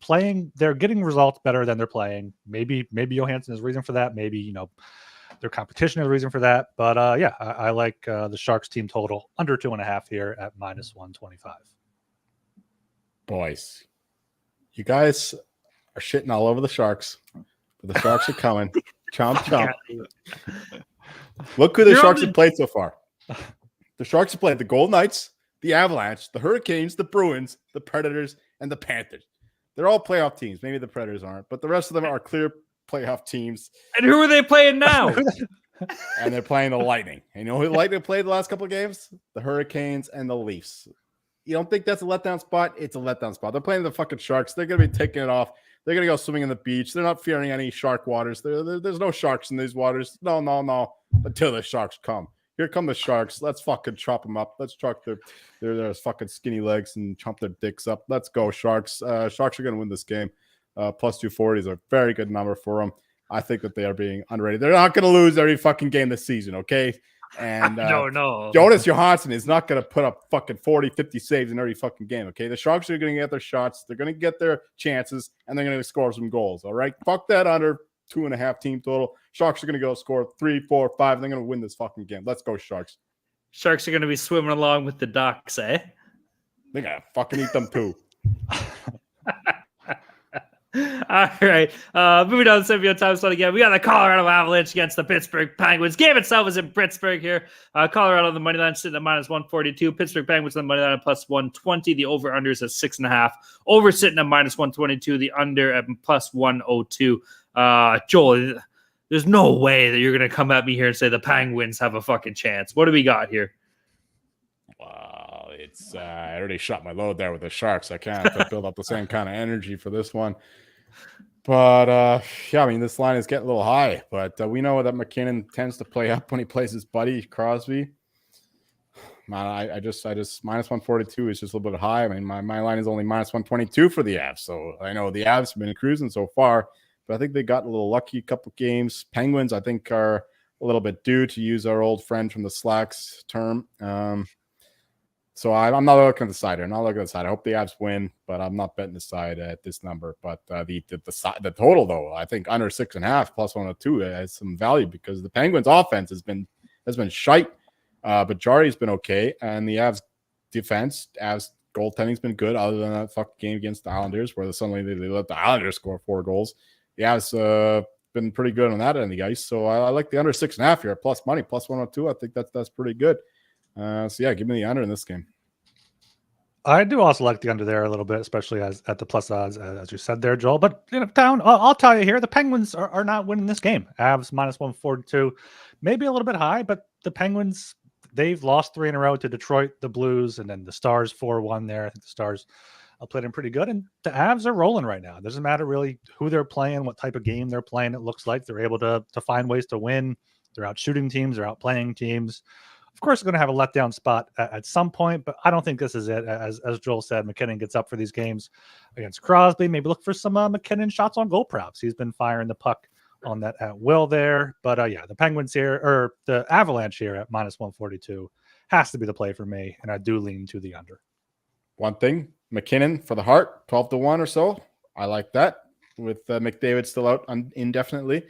getting results better than they're playing. Maybe Johansson is the reason for that. Maybe, you know, their competition is a reason for that. But yeah, I like the Sharks team total under 2.5 here at minus 125. Boys, you guys are shitting all over the Sharks. But the Sharks are coming. Chomp, chomp. Look who the Sharks have played so far. The Sharks have played the Golden Knights, the Avalanche, the Hurricanes, the Bruins, the Predators, and the Panthers. They're all playoff teams. Maybe the Predators aren't, but the rest of them are clear playoff teams. And who are they playing now? And they're playing the Lightning. And you know who the Lightning played the last couple of games? The Hurricanes and the Leafs. You don't think that's a letdown spot? It's a letdown spot. They're playing the fucking Sharks. They're going to be taking it off. They're going to go swimming in the beach. They're not fearing any shark waters. There's no sharks in these waters. No. Until the Sharks come. Here come the Sharks. Let's fucking chop them up. Let's chop their fucking skinny legs and chomp their dicks up. Let's go, Sharks. Sharks are going to win this game. Plus 240 is a very good number for them. I think that they are being underrated. They're not going to lose every fucking game this season, okay? And no. Jonas Johansson is not going to put up fucking 40, 50 saves in every fucking game, okay? The Sharks are going to get their shots. They're going to get their chances, and they're going to score some goals, all right? Fuck that under 2.5 team total. Sharks are going to go score 3, 4, 5. And they're going to win this fucking game. Let's go, Sharks. Sharks are going to be swimming along with the Ducks, eh? They're going to fucking eat them too. All right. Moving on to the semifinal time slot again. We got the Colorado Avalanche against the Pittsburgh Penguins. Game itself is in Pittsburgh here. Colorado on the money line sitting at minus 142. Pittsburgh Penguins on the money line at plus 120. The over-under is at 6.5. Over sitting at minus 122. The under at plus 102. Joel, there's no way that you're going to come at me here and say the Penguins have a fucking chance. What do we got here? Wow, it's I already shot my load there with the Sharks. I can't build up the same kind of energy for this one. But yeah, I mean, this line is getting a little high. But we know that McKinnon tends to play up when he plays his buddy Crosby. Man, I just minus 142 is just a little bit high. I mean, my line is only minus 122 for the Avs. So I know the Avs have been cruising so far, but I think they got a little lucky a couple games. Penguins, I think, are a little bit due, to use our old friend from the Slacks term. So I'm not looking at the side. I'm not looking at the side. I hope the Avs win, but I'm not betting the side at this number. But the total, though, I think under 6.5 plus 102 has some value because the Penguins' offense has been shite, but Jari's been okay, and the Avs' defense, Avs' goaltending's been good. Other than that fucking game against the Islanders, where suddenly they let the Islanders score 4 goals. The Avs been pretty good on that end of the ice. So I like the under 6.5 here, plus money, plus 102. I think that's pretty good. So yeah, give me the under in this game. I do also like the under there a little bit, especially as at the plus odds, as you said there, Joel. But Town, I'll tell you here, the Penguins are not winning this game. Avs minus 142, maybe a little bit high, but the Penguins, they've lost 3 in a row to Detroit, the Blues, and then the Stars 4-1 there. I think the Stars played in pretty good, and the Avs are rolling right now. It doesn't matter really who they're playing, what type of game they're playing. It looks like they're able to find ways to win. They're out shooting teams, they're out playing teams. Of course, they're going to have a letdown spot at some point, but I don't think this is it. As Joel said, McKinnon gets up for these games against Crosby. Maybe look for some McKinnon shots on goal props. He's been firing the puck on that at will there. But yeah, the Penguins here, or the Avalanche here at minus 142 has to be the play for me, and I do lean to the under. One thing, McKinnon for the Hart, 12-1 or so. I like that with McDavid still out indefinitely.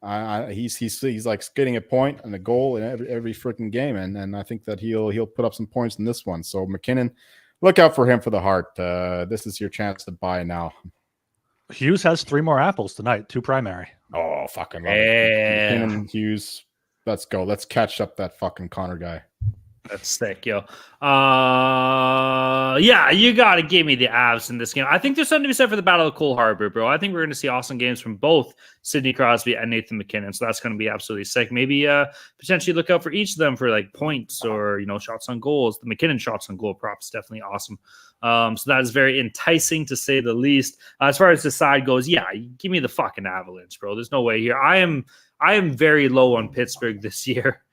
He's like getting a point and a goal in every freaking game, and I think that he'll put up some points in this one. So McKinnon, look out for him for the Hart. This is your chance to buy now. Hughes has 3 more apples tonight, 2 primary. Oh, fucking love it. McKinnon, Hughes, let's go. Let's catch up that fucking Connor guy. That's sick, yo. Yeah, you got to give me the Avs in this game. I think there's something to be said for the Battle of Cole Harbor, bro. I think we're going to see awesome games from both Sidney Crosby and Nathan McKinnon, so that's going to be absolutely sick. Maybe potentially look out for each of them for like points or, shots on goals. The McKinnon shots on goal prop is definitely awesome. So that is very enticing to say the least. As far as the side goes, yeah, give me the fucking Avalanche, bro. There's no way here. I am very low on Pittsburgh this year.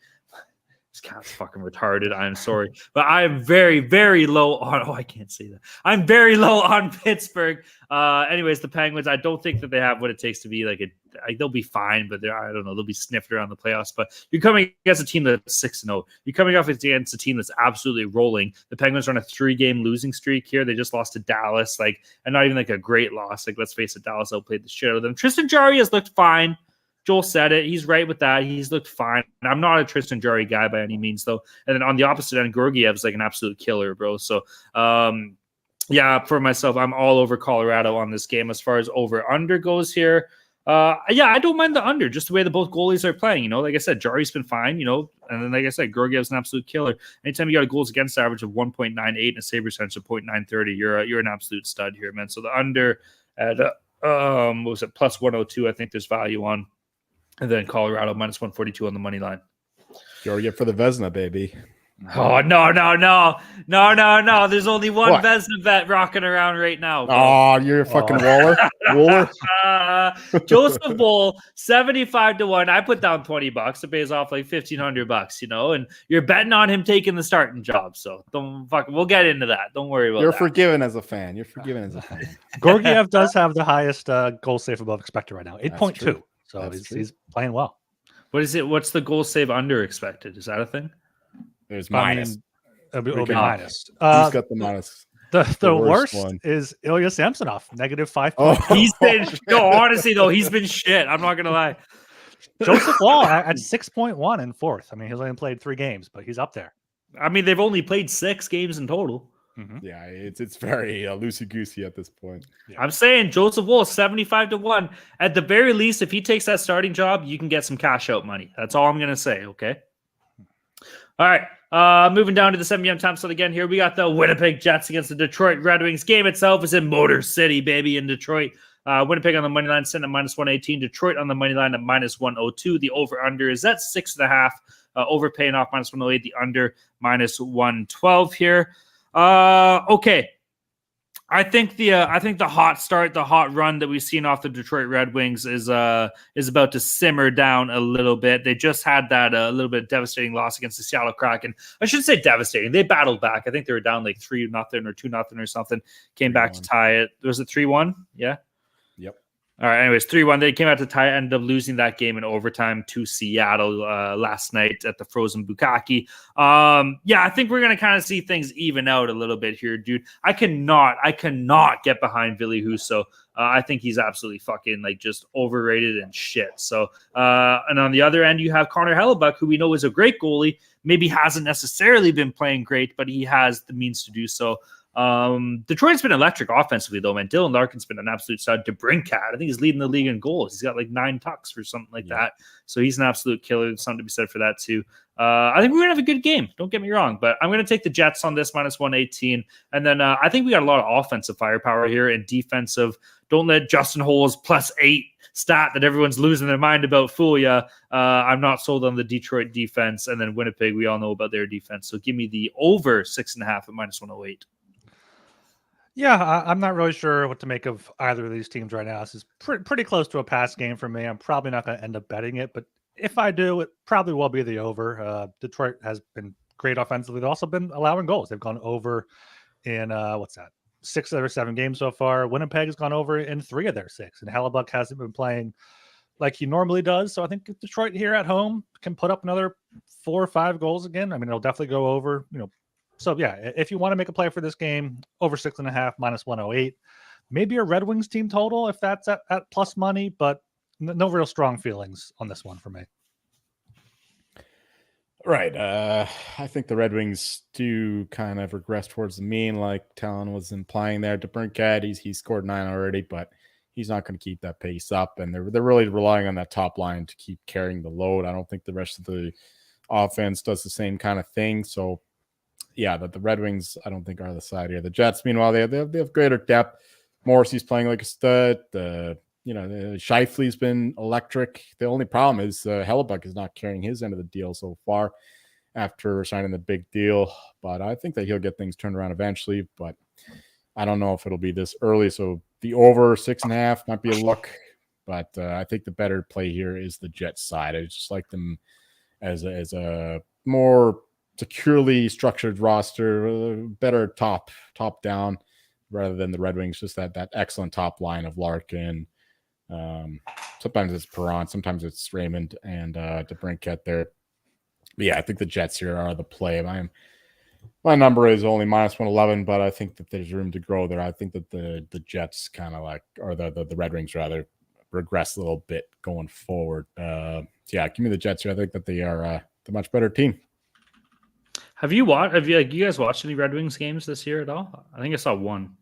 This cat's fucking retarded. I'm sorry. But I am very, very low on... Oh, I can't say that. I'm very low on Pittsburgh. Anyways, the Penguins, I don't think that they have what it takes to be like they'll be fine, but I don't know. They'll be sniffed around the playoffs. But you're coming against a team that's 6-0. You're coming off against a team that's absolutely rolling. The Penguins are on a 3-game losing streak here. They just lost to Dallas, and not even like a great loss. Let's face it, Dallas outplayed the shit out of them. Tristan Jarry has looked fine. Joel said it. He's right with that. He's looked fine. I'm not a Tristan Jarry guy by any means, though. And then on the opposite end, Georgiev's like an absolute killer, bro. So, yeah, for myself, I'm all over Colorado on this game as far as over-under goes here. Yeah, I don't mind the under, just the way that both goalies are playing. Like I said, Jarry's been fine, and then like I said, Georgiev's an absolute killer. Anytime you got a goals against average of 1.98 and a save percentage of 0.930, you're an absolute stud here, man. So the under at what was it, plus 102, I think there's value on. And then Colorado minus 142 on the money line. Georgiev for the Vezina, baby. Oh, no. There's only one Vezina bet rocking around right now. Bro. Oh, you're a fucking Waller. Joseph Woll, 75-1. I put down $20. It pays off like $1,500, and you're betting on him taking the starting job. So we'll get into that. Don't worry about that. You're forgiven as a fan. Georgiev does have the highest goal save above expected right now, 8.2. So he's playing well. What is it? What's the goal save under expected? Is that a thing? There's minus. It'll be minus. He's got the minus. The worst one is Ilya Samsonov, -5. Oh. He's been honestly though, he's been shit. I'm not gonna lie. Joseph Woll at 6.1 in fourth. I mean, he's only played 3 games, but he's up there. I mean, they've only played 6 games in total. Mm-hmm. Yeah, it's very loosey-goosey at this point. Yeah. I'm saying Joseph Woll, 75-1. At the very least, if he takes that starting job, you can get some cash out money. That's all I'm going to say, okay? All right, moving down to the 7 p.m. time slot again here. We got the Winnipeg Jets against the Detroit Red Wings. Game itself is in Motor City, baby, in Detroit. Winnipeg on the money line, sitting at minus 118. Detroit on the money line at minus 102. The over-under is at 6.5. Over paying off minus 108. The under minus 112 here. Okay. I think the hot start, the hot run that we've seen off the Detroit Red Wings is about to simmer down a little bit. They just had that a little bit devastating loss against the Seattle Kraken. I shouldn't say devastating. They battled back. I think they were down like 3-0 or 2-0 or something. Came back to tie it. Was it 3-1? Yeah. Yep. All right. Anyways, 3-1. They came out to tie, ended up losing that game in overtime to Seattle last night at the Frozen Bukkake. Yeah, I think we're gonna kind of see things even out a little bit here, dude. I cannot get behind Ville Husso. I think he's absolutely fucking like just overrated and shit. So, and on the other end, you have Connor Hellebuck, who we know is a great goalie. Maybe hasn't necessarily been playing great, but he has the means to do so. Detroit's been electric offensively, though, man. Dylan Larkin's been an absolute stud. DeBrincat, I think he's leading the league in goals. He's got like 9 tucks or something like that. So he's an absolute killer. There's something to be said for that, too. I think we're going to have a good game. Don't get me wrong, but I'm going to take the Jets on this -118. And then I think we got a lot of offensive firepower here and defensive. Don't let Justin Hole's +8 stat that everyone's losing their mind about fool you. I'm not sold on the Detroit defense. And then Winnipeg, we all know about their defense. So give me the over 6.5 at -108. Yeah, I'm not really sure what to make of either of these teams right now. This is pretty close to a pass game for me. I'm probably not going to end up betting it, but if I do, it probably will be the over. Detroit has been great offensively. They've also been allowing goals. They've gone over in, 6 of their 7 games so far. Winnipeg has gone over in 3 of their 6, and Hellebuck hasn't been playing like he normally does. So I think if Detroit here at home can put up another 4 or 5 goals again, I mean, it'll definitely go over, So, yeah, if you want to make a play for this game, over 6.5, -108. Maybe a Red Wings team total if that's at plus money, but no real strong feelings on this one for me. Right. I think the Red Wings do kind of regress towards the mean, like Talon was implying there. DeBrincat, he scored 9 already, but he's not going to keep that pace up. And they're really relying on that top line to keep carrying the load. I don't think the rest of the offense does the same kind of thing. So, yeah, the Red Wings, I don't think are the side here. The Jets, meanwhile, they have greater depth. Morrissey's playing like a stud. Scheifele's been electric. The only problem is Hellebuck is not carrying his end of the deal so far after signing the big deal. But I think that he'll get things turned around eventually. But I don't know if it'll be this early. So the over 6.5 might be a look. But I think the better play here is the Jets side. I just like them as a more securely structured roster, better top down rather than the Red Wings. Just that excellent top line of Larkin. Sometimes it's Perron, sometimes it's Raymond and DeBrincat there. But yeah, I think the Jets here are the play. My number is only -111, but I think that there's room to grow there. I think that the Jets kind of the Red Wings rather regress a little bit going forward. Yeah, give me the Jets here. I think that they are the much better team. Have you guys watched any Red Wings games this year at all? I think I saw one.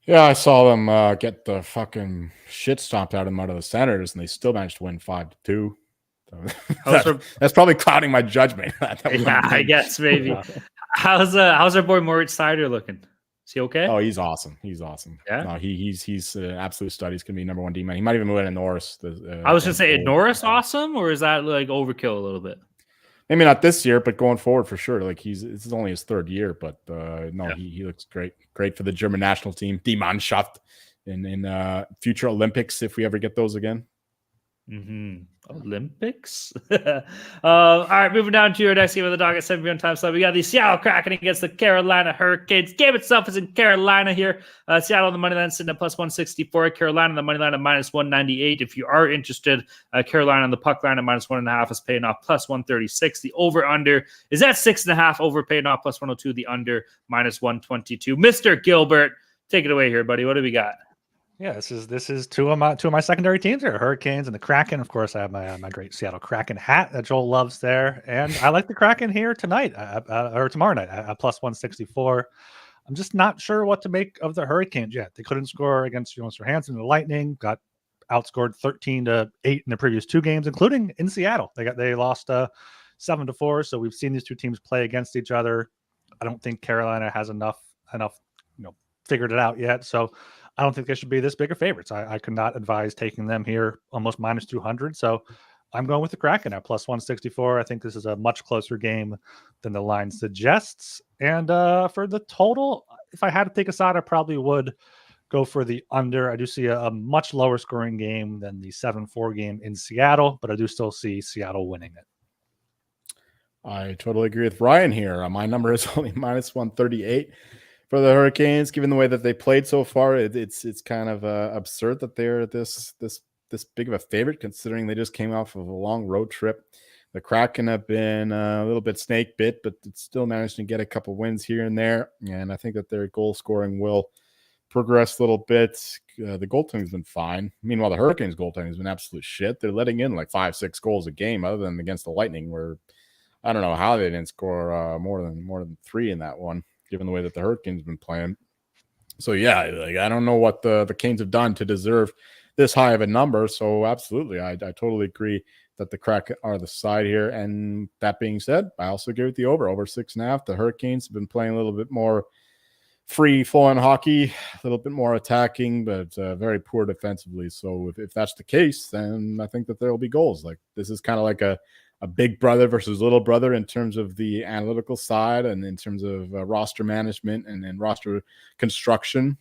Yeah, I saw them get the fucking shit stomped out of them out of the Senators, and they still managed to win 5-2. So that's probably clouding my judgment. Yeah, I guess maybe. How's our boy Moritz Seider looking? Is he okay? Oh, he's awesome. He's awesome. Yeah, no, he's an absolute stud. He's gonna be number 1 D man. He might even move in Norris. I was gonna say, is Norris awesome, or is that like overkill a little bit? Maybe not this year, but going forward for sure. Like this is only his 3rd year, but he looks great for the German national team, Die Mannschaft, in future Olympics if we ever get those again. Mm-hmm. Olympics. All right, moving down to your next game of the dog at 7 p.m. time slot. We got the Seattle Kraken against the Carolina Hurricanes. Game itself is in Carolina here. Seattle on the money line sitting at +164. Carolina on the money line at -198. If you are interested, Carolina on the puck line at -1.5 is paying off +136. The over under is at 6.5. Over paying off +102. The under -122. Mr. Gilbert, take it away here, buddy. What do we got? Yeah, this is two of my secondary teams here, Hurricanes and the Kraken. Of course, I have my great Seattle Kraken hat that Joel loves there, and I like the Kraken here tonight or tomorrow night at +164. I'm just not sure what to make of the Hurricanes yet. They couldn't score against Jonas Johansson and the Lightning. Got outscored 13-8 in the previous 2 games, including in Seattle. They lost 7-4. So we've seen these two teams play against each other. I don't think Carolina has enough figured it out yet. So I don't think they should be this big of favorites. I could not advise taking them here almost -200. So I'm going with the Kraken at +164. I think this is a much closer game than the line suggests. And for the total, if I had to take a side, I probably would go for the under. I do see a much lower scoring game than the 7-4 game in Seattle, but I do still see Seattle winning it. I totally agree with Ryan here. My number is only -138. for the Hurricanes, given the way that they played so far. It's kind of absurd that they're this big of a favorite, considering they just came off of a long road trip. The Kraken have been a little bit snake bit, but it's still managed to get a couple wins here and there. And I think that their goal scoring will progress a little bit. The goaltending has been fine. Meanwhile, the Hurricanes goaltending has been absolute shit. They're letting in like 5-6 goals a game, other than against the Lightning, where I don't know how they didn't score more than 3 in that one, given the way that the Hurricanes have been playing. So yeah, like I don't know what the Canes have done to deserve this high of a number. So absolutely, I totally agree that the Kraken are the side here. And that being said, I also agree with the over 6.5. The Hurricanes have been playing a little bit more free flowing hockey, a little bit more attacking, but very poor defensively. So if that's the case, then I think that there will be goals. Like this is kind of like a big brother versus little brother in terms of the analytical side and in terms of roster management and roster construction.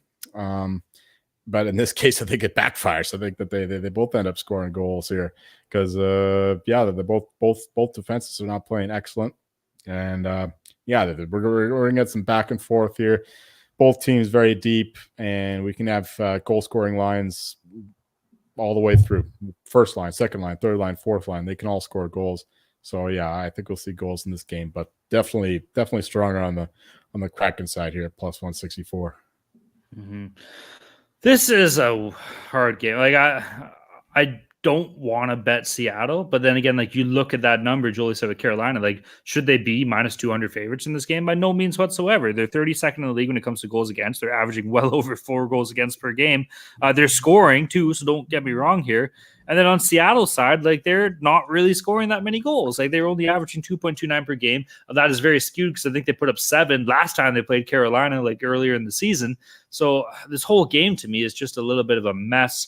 But in this case, I think it backfires. I think that they both end up scoring goals here because they're both defenses are not playing excellent, and we're gonna get some back and forth here. Both teams very deep, and we can have goal scoring lines all the way through. First line, second line, third line, fourth line. They can all score goals. So yeah, I think we'll see goals in this game, but definitely stronger on the Kraken side here, plus 164. Mm-hmm. This is a hard game. Like I don't want to bet Seattle, but then again, like you look at that number Jolie said with Carolina, like should they be minus 200 favorites in this game? By no means whatsoever. They're 32nd in the league when it comes to goals against. They're averaging well over 4 goals against per game. They're scoring too, so don't get me wrong here. And then on Seattle's side, like they're not really scoring that many goals. Like they're only averaging 2.29 per game. That is very skewed because I think they put up 7 last time they played Carolina, like earlier in the season. So this whole game to me is just a little bit of a mess.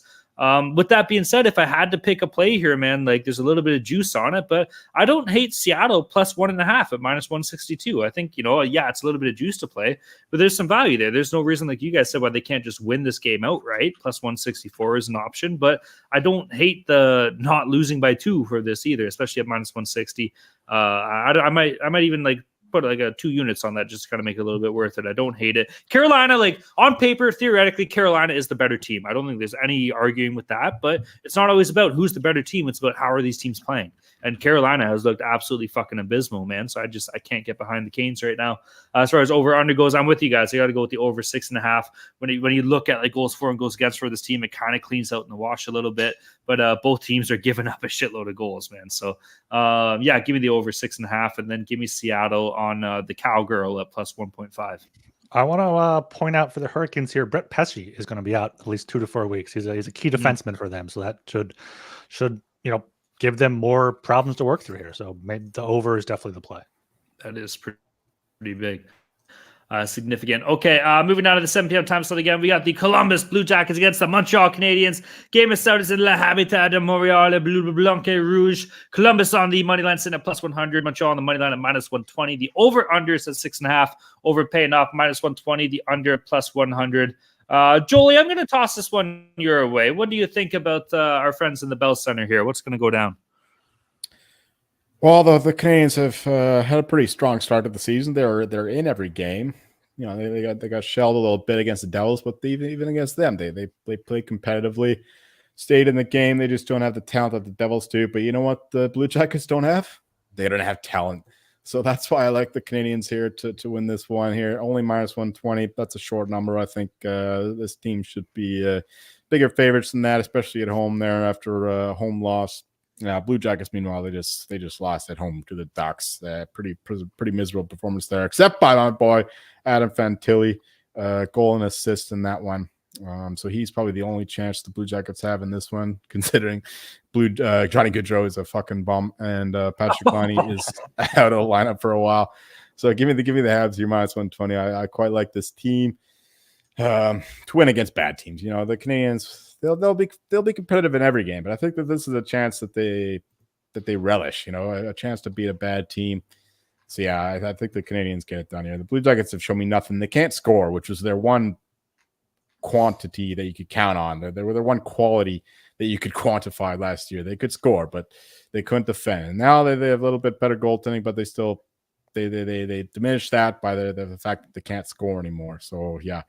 With that being said, if I had to pick a play here, man, like there's a little bit of juice on it, but I don't hate Seattle plus 1.5 at minus 162. I think, it's a little bit of juice to play, but there's some value there. There's no reason, like you guys said, why they can't just win this game outright. Plus 164 is an option, but I don't hate the not losing by 2 for this either, especially at minus 160. I might even like put like a 2 units on that just to kind of make it a little bit worth it. I don't hate it. Carolina, like on paper, theoretically, Carolina is the better team. I don't think there's any arguing with that, but it's not always about who's the better team. It's about how are these teams playing. And Carolina has looked absolutely fucking abysmal, man. So I can't get behind the Canes right now. As far as over under goes, I'm with you guys. I got to go with the over 6.5. When you look at like goals for and goals against for this team, it kind of cleans out in the wash a little bit. But both teams are giving up a shitload of goals, man. So give me the over 6.5, and then give me Seattle on the Cowgirl at plus 1.5. I want to point out for the Hurricanes here, Brett Pesce is going to be out at least 2 to 4 weeks. He's a key defenseman for them, so that should give them more problems to work through here. So maybe the over is definitely the play. That is pretty big. Significant. Okay, moving on to the 7 p.m. time slot again. We got the Columbus Blue Jackets against the Montreal Canadiens. Game is started in Le Habitat de Montréal, Bleu Blanc et Rouge. Columbus on the money line sitting at plus 100. Montreal on the money line at minus 120. The over-under is at 6.5. Over paying off minus 120. The under plus 100. Jolie, I'm going to toss this one your way. What do you think about our friends in the Bell Center here? What's going to go down? Well, the Canadiens have had a pretty strong start to the season. They're in every game. They got shelled a little bit against the Devils, but even against them, they play competitively, stayed in the game. They just don't have the talent that the Devils do. But you know what the Blue Jackets don't have? They don't have talent. So that's why I like the Canadiens here to win this one here. Only minus 120. That's a short number. I think this team should be bigger favorites than that, especially at home there after a home loss. Blue Jackets, meanwhile, they just lost at home to the Ducks. Pretty miserable performance there, except by my boy Adam Fantilli, goal and assist in that one. So he's probably the only chance the Blue Jackets have in this one, considering Johnny Gaudreau is a fucking bum and Patrick Laine is out of the lineup for a while. So give me the Habs here minus 120. I quite like this team to win against bad teams. The Canadiens. They'll be competitive in every game, but I think that this is a chance that they relish, a chance to beat a bad team. So yeah, I think the Canadiens get it done here. The Blue Jackets have shown me nothing. They can't score, which was their one quantity that you could count on. They were their one quality that you could quantify last year. They could score, but they couldn't defend. And now they have a little bit better goaltending, but they still they diminish that by the fact that they can't score anymore. So yeah,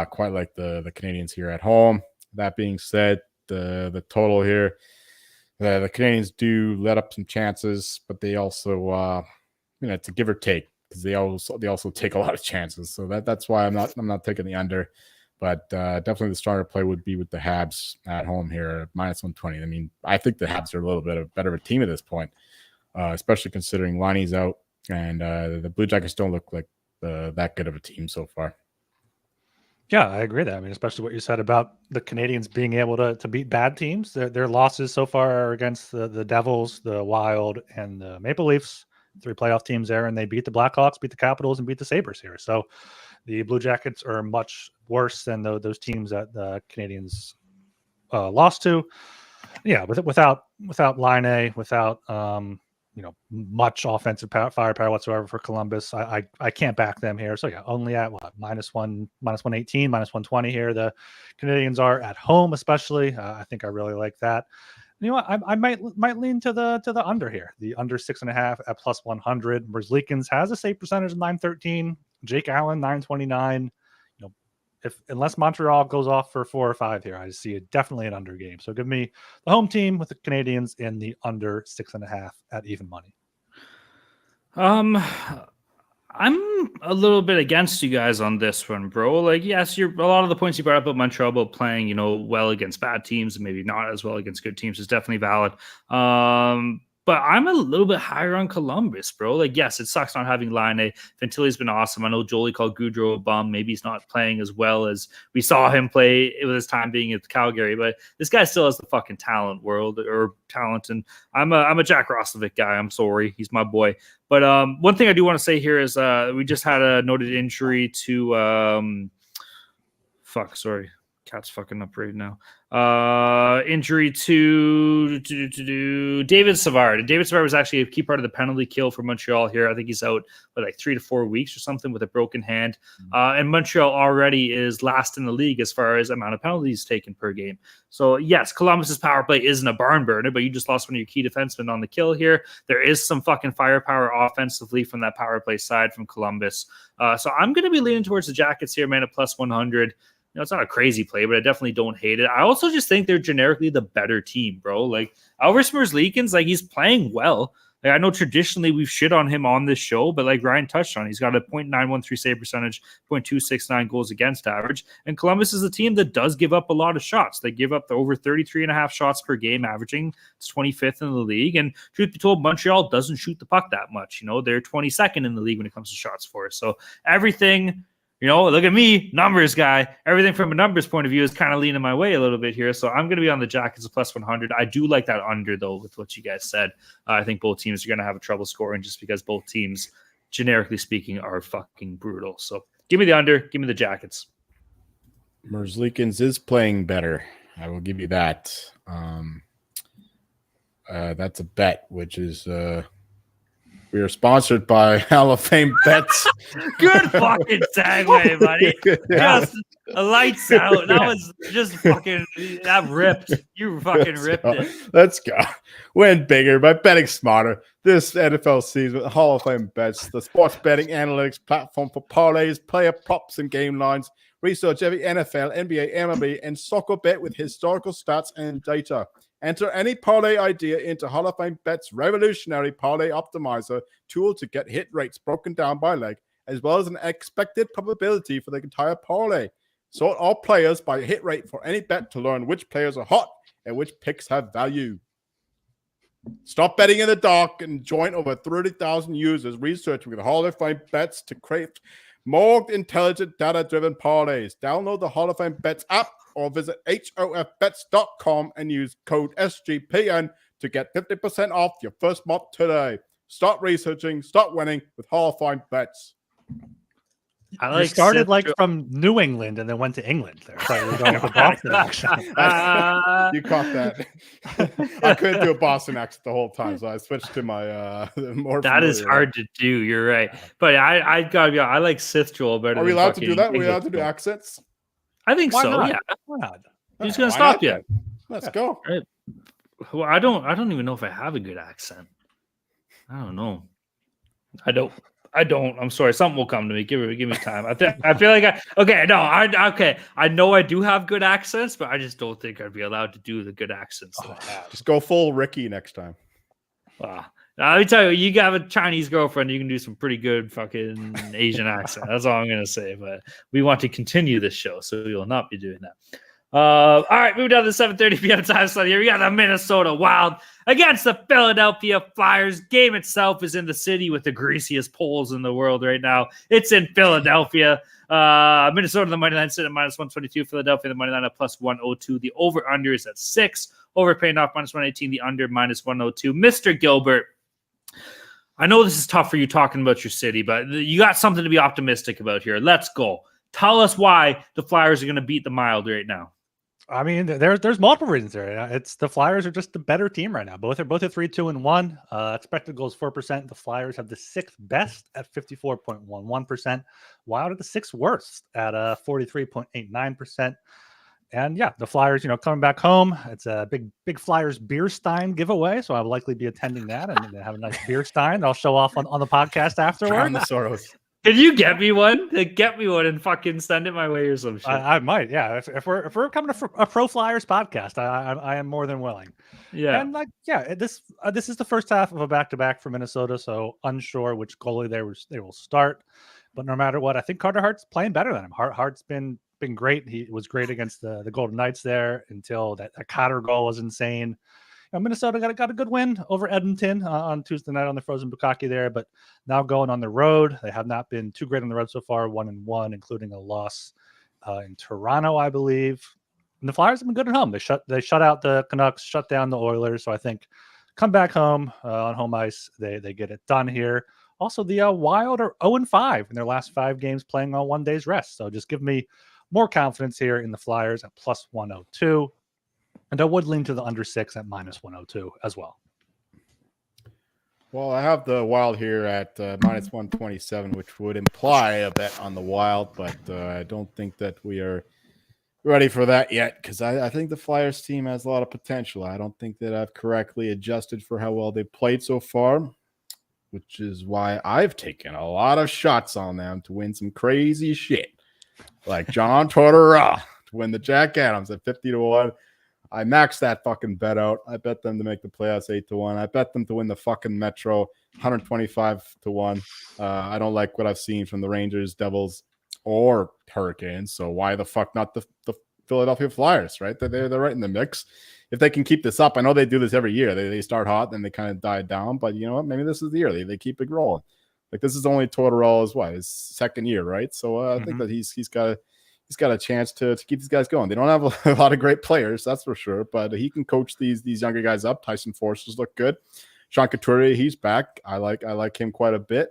quite like the Canadians here at home. That being said, the total here, the Canadians do let up some chances, but they also it's a give or take because they also take a lot of chances. So that's why I'm not taking the under. But definitely the stronger play would be with the Habs at home here, minus 120. I mean, I think the Habs are a little bit better of a team at this point, especially considering Liney's out and the Blue Jackets don't look like that good of a team so far. Yeah, I agree that. I mean, especially what you said about the Canadians being able to beat bad teams. Their losses so far are against the Devils, the Wild, and the Maple Leafs, 3 playoff teams there, and they beat the Blackhawks, beat the Capitals, and beat the Sabres here. So the Blue Jackets are much worse than those teams that the Canadians lost to. Yeah, without Line, without much offensive firepower whatsoever for Columbus, I can't back them here. So yeah, only at what minus 118, minus 120 here. The Canadians are at home, especially. I think I really like that. You know what? I might lean to the under here. The under 6.5 at plus 100. Merzlikins has a save percentage of 913. Jake Allen 929. Unless Montreal goes off for 4 or 5 here, I see definitely an under game. So give me the home team with the Canadians in the under 6.5 at even money. I'm a little bit against you guys on this one, bro. Like, yes, a lot of the points you brought up about Montreal about playing, well against bad teams and maybe not as well against good teams is definitely valid. But I'm a little bit higher on Columbus, bro. Like, yes, it sucks not having Line. Ventili's been awesome. I know Jolie called Goudreau a bum. Maybe he's not playing as well as we saw him play with his time being at Calgary. But this guy still has the fucking talent, and I'm a Jack Roslovic guy. I'm sorry, he's my boy. But one thing I do want to say here is we just had a noted injury to Cat's fucking up right now. Injury to David Savard. David Savard was actually a key part of the penalty kill for Montreal here. I think he's out for like 3 to 4 weeks or something with a broken hand. And Montreal already is last in the league as far as amount of penalties taken per game. So yes, Columbus's power play isn't a barn burner, but you just lost one of your key defensemen on the kill here. There is some fucking firepower offensively from that power play side from Columbus. So I'm going to be leaning towards the Jackets here, man, at plus 100. It's not a crazy play, but I definitely don't hate it. I also just think they're generically the better team, bro. Like, Elvis Merzlikins, like, he's playing well. Like, I know traditionally we've shit on him on this show, but like Ryan touched on, he's got a .913 save percentage, .269 goals against average. And Columbus is a team that does give up a lot of shots. They give up over 33.5 shots per game, averaging. It's 25th in the league. And truth be told, Montreal doesn't shoot the puck that much. They're 22nd in the league when it comes to shots for us. So everything... look at me, numbers guy. Everything from a numbers point of view is kind of leaning my way a little bit here. So I'm going to be on the Jackets of plus 100. I do like that under, though, with what you guys said. I think both teams are going to have a trouble scoring just because both teams, generically speaking, are fucking brutal. So give me the under. Give me the Jackets. Merzlikins is playing better. I will give you that. That's a bet, which is... we are sponsored by Hall of Fame Bets. Good fucking segue, buddy. Just lights out. That was just fucking, that ripped. You fucking ripped it. Let's go. Win bigger by betting smarter. This NFL season, Hall of Fame Bets, the sports betting analytics platform for parlays, player props, and game lines. Research every NFL, NBA, MLB, and soccer bet with historical stats and data. Enter any parlay idea into Hall of Fame Bet's revolutionary parlay optimizer tool to get hit rates broken down by leg, as well as an expected probability for the entire parlay. Sort all players by hit rate for any bet to learn which players are hot and which picks have value. Stop betting in the dark and join over 30,000 users researching with Hall of Fame Bets to create more intelligent, data-driven parlays. Download the Hall of Fame Bets app or visit hofbets.com and use code SGPN to get 50% off your first month today. Start researching, start winning with Hall of Fame Bets. You started from New England and then went to England there. So you were going with the Boston accent. You caught that. I couldn't do a Boston accent the whole time, so I switched to my more. That is hard to do. You're right, but I gotta be. I like Sith Joel better. Are we allowed to do that? Are we allowed to do accents? I think Why so. Not? Yeah. Why not? Who's gonna stop you? Let's go. Right. Well, I don't even know if I have a good accent. I don't know. I don't. I'm sorry. Something will come to me. Give me time. I feel like I know I do have good accents, but I just don't think I'd be allowed to do the good accents that I have. Just go full Ricky next time. Wow. Let me tell you, you have a Chinese girlfriend, you can do some pretty good fucking Asian accent. That's all I'm gonna say. But we want to continue this show, so we will not be doing that. All right, moving down to the 7:30 p.m. time slot here. We got the Minnesota Wild against the Philadelphia Flyers. Game itself is in the city with the greasiest poles in the world right now. It's in Philadelphia. Minnesota, the money line sitting at -122. Philadelphia, the money line at +102. The over-under is at 6. Over paying off -118. The under -102. Mr. Gilbert, I know this is tough for you talking about your city, but you got something to be optimistic about here. Let's go. Tell us why the Flyers are going to beat the Mild right now. I mean, there's multiple reasons there. It's the Flyers are just the better team right now. Both are 3-2-1. Expected goals 4%. The Flyers have the 6th best at 54.11%. Wild are the 6th worst at 43.89%. And yeah, the Flyers, coming back home. It's a big Flyers beer stein giveaway, so I'll likely be attending that and have a nice beer stein. I'll show off on the podcast afterward. The Soros. Can you get me one? Get me one and fucking send it my way or some shit. I might, yeah. If we're coming to a Pro Flyers podcast, I am more than willing. Yeah, and this is the first half of a back-to-back for Minnesota, so unsure which goalie they will start. But no matter what, I think Carter Hart's playing better than him. Hart's been great. He was great against the Golden Knights there until that Cotter goal was insane. Minnesota got a good win over Edmonton on Tuesday night on the frozen Bukkake there, but now going on the road, they have not been too great on the road so far, 1-1, including a loss in Toronto, I believe. And the Flyers have been good at home. They shut out the Canucks, shut down the Oilers. So I think come back home on home ice, they get it done here. Also, the Wild are 0-5 in their last 5 games playing on 1 day's rest. So just give me more confidence here in the Flyers at +102. And I would lean to the under 6 at -102 as well. Well, I have the Wild here at -127, which would imply a bet on the Wild, but I don't think that we are ready for that yet because I think the Flyers team has a lot of potential. I don't think that I've correctly adjusted for how well they played so far, which is why I've taken a lot of shots on them to win some crazy shit, like John Tortorella to win the Jack Adams at 50-1. I maxed that fucking bet out. I bet them to make the playoffs 8-1. I bet them to win the fucking Metro 125-1. I don't like what I've seen from the Rangers, Devils, or Hurricanes. So why the fuck not the Philadelphia Flyers, right? They're right in the mix. If they can keep this up, I know they do this every year. They start hot, then they kind of die down. But you know what? Maybe this is the year. They keep it rolling. Like this is only Tortorella's his 2nd year, right? So I think that he's got a chance to keep these guys going. They don't have a lot of great players, that's for sure, but he can coach these younger guys up. Tyson Forster's look good. Sean Couturier, he's back. I like him quite a bit.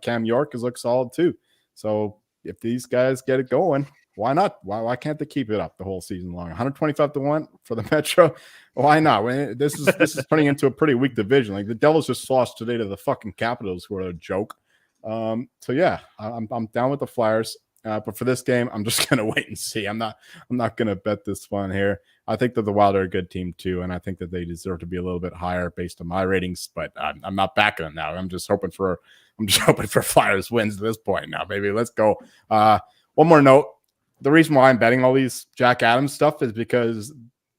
Cam York has looked solid too. So if these guys get it going, why not? Why can't they keep it up the whole season long? 125-1 for the Metro. Why not? This is turning into a pretty weak division. Like the Devils just lost today to the fucking Capitals, who are a joke. So yeah, I'm down with the Flyers. But for this game, I'm just gonna wait and see. I'm not gonna bet this one here. I think that the Wild are a good team too, and I think that they deserve to be a little bit higher based on my ratings. But I'm not backing them now. I'm just hoping for Flyers wins at this point now, baby. Let's go. One more note: the reason why I'm betting all these Jack Adams stuff is because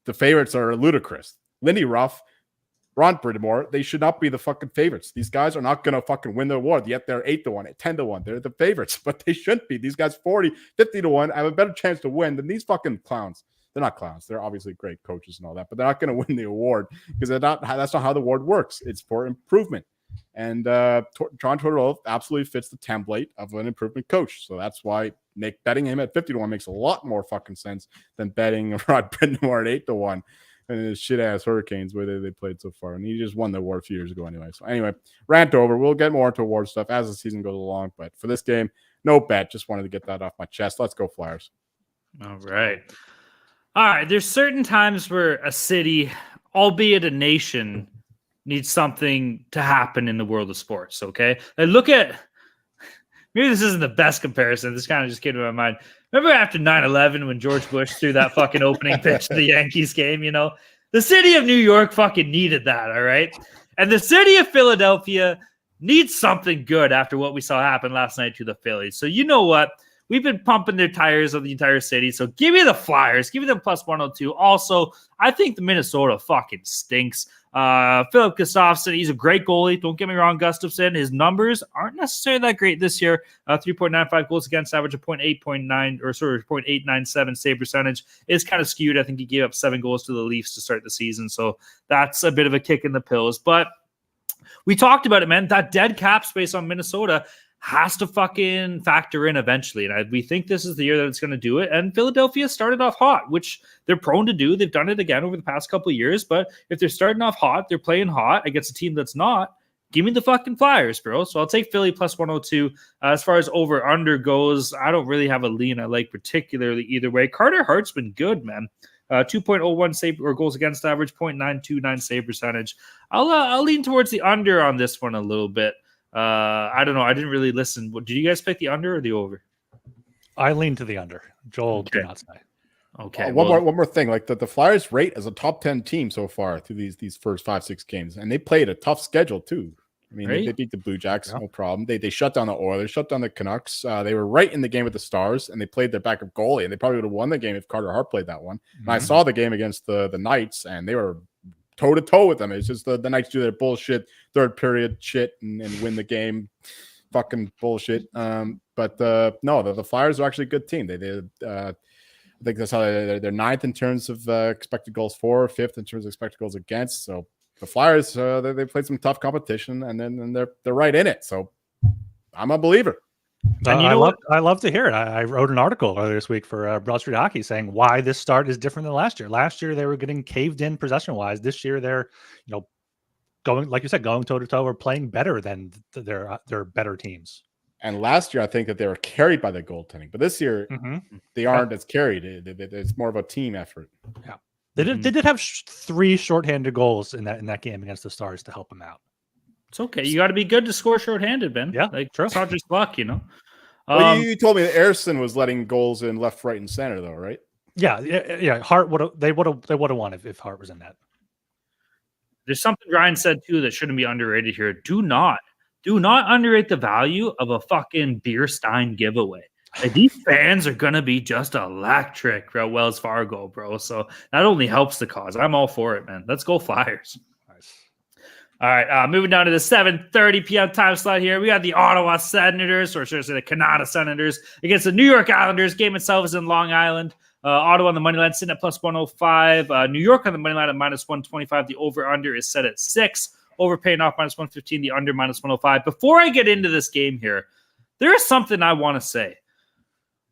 the favorites are ludicrous. Lindy Ruff, Ron Bridmore, they should not be the fucking favorites. These guys are not going to fucking win the award, yet they're 8-1, 10-1. They're the favorites, but they shouldn't be. These guys 50-1 have a better chance to win than these fucking clowns. They're not clowns. They're obviously great coaches and all that, but they're not going to win the award because that's not how the award works. It's for improvement. And John Tortorella absolutely fits the template of an improvement coach. So that's why betting him at 50-1 makes a lot more fucking sense than betting Rod Bridmore at 8-1. And his shit-ass Hurricanes, where they played so far. And he just won the award a few years ago anyway. So anyway, rant over. We'll get more into award stuff as the season goes along. But for this game, no bet. Just wanted to get that off my chest. Let's go Flyers. All right. There's certain times where a city, albeit a nation, needs something to happen in the world of sports, okay? And look at – maybe this isn't the best comparison. This kind of just came to my mind. Remember after 9/11 when George Bush threw that fucking opening pitch to the Yankees game, the city of New York fucking needed that, all right? And the city of Philadelphia needs something good after what we saw happen last night to the Phillies. So you know what? We've been pumping their tires of the entire city. So give me the Flyers. Give me them plus 102. Also, I think the Minnesota fucking stinks. Philip Gustafsson, he's a great goalie. Don't get me wrong, Gustafsson. His numbers aren't necessarily that great this year. 3.95 goals against average, a 0.897 save percentage is kind of skewed. I think he gave up 7 goals to the Leafs to start the season. So that's a bit of a kick in the pills. But we talked about it, man. That dead cap space on Minnesota has to fucking factor in eventually. And we think this is the year that it's going to do it. And Philadelphia started off hot, which they're prone to do. They've done it again over the past couple of years. But if they're starting off hot, they're playing hot against a team that's not. Give me the fucking Flyers, bro. So I'll take Philly plus 102. As far as over-under goes, I don't really have a lean I like particularly either way. Carter Hart's been good, man. 2.01 save or goals against average, 0.929 save percentage. I'll lean towards the under on this one a little bit. I don't know. I didn't really listen. Did you guys pick the under or the over? I lean to the under. Joel Okay. did not say. Okay. One more thing. Like the Flyers rate as a top 10 team so far through these first 5-6 games, and they played a tough schedule too. I mean, Right? they beat the Blue Jacks, no problem. They shut down the Oilers, shut down the Canucks. They were right in the game with the Stars, and they played their backup goalie, and they probably would have won the game if Carter Hart played that one. And I saw the game against the Knights, and they were toe-to-toe with them. It's just the Knights do their bullshit third period shit and win the game. Fucking bullshit. No, the Flyers are actually a good team. I think that's how they're ninth in terms of expected goals for, fifth in terms of expected goals against. So the Flyers, they played some tough competition, and then they're right in it. So I'm a believer. And I love to hear it. I wrote an article earlier this week for Broad Street Hockey saying why this start is different than last year. Last year they were getting caved in possession-wise. This year they're, going, like you said, going toe-to-toe or playing better than their better teams. And last year I think that they were carried by the goaltending, but this year they aren't as carried. It's more of a team effort. Yeah, they did have 3 shorthanded goals in that game against the Stars to help them out. It's okay. You got to be good to score shorthanded, man. Yeah, like true. it's not just luck, Well, you told me that Ersson was letting goals in left, right, and center, though, right? Yeah. Hart would have won if Hart was in that. There's something Ryan said too that shouldn't be underrated here. Do not underrate the value of a fucking beer stein giveaway. Like, these fans are gonna be just electric at Wells Fargo, bro. So that only helps the cause. I'm all for it, man. Let's go Flyers. All right, moving down to the 7:30 p.m. time slot here. We got the Ottawa Senators, or should I say the Canada Senators, against the New York Islanders. Game itself is in Long Island. Ottawa on the money line sitting at plus 105. New York on the money line at minus 125. The over-under is set at 6. Over paying off minus 115. The under minus 105. Before I get into this game here, there is something I want to say.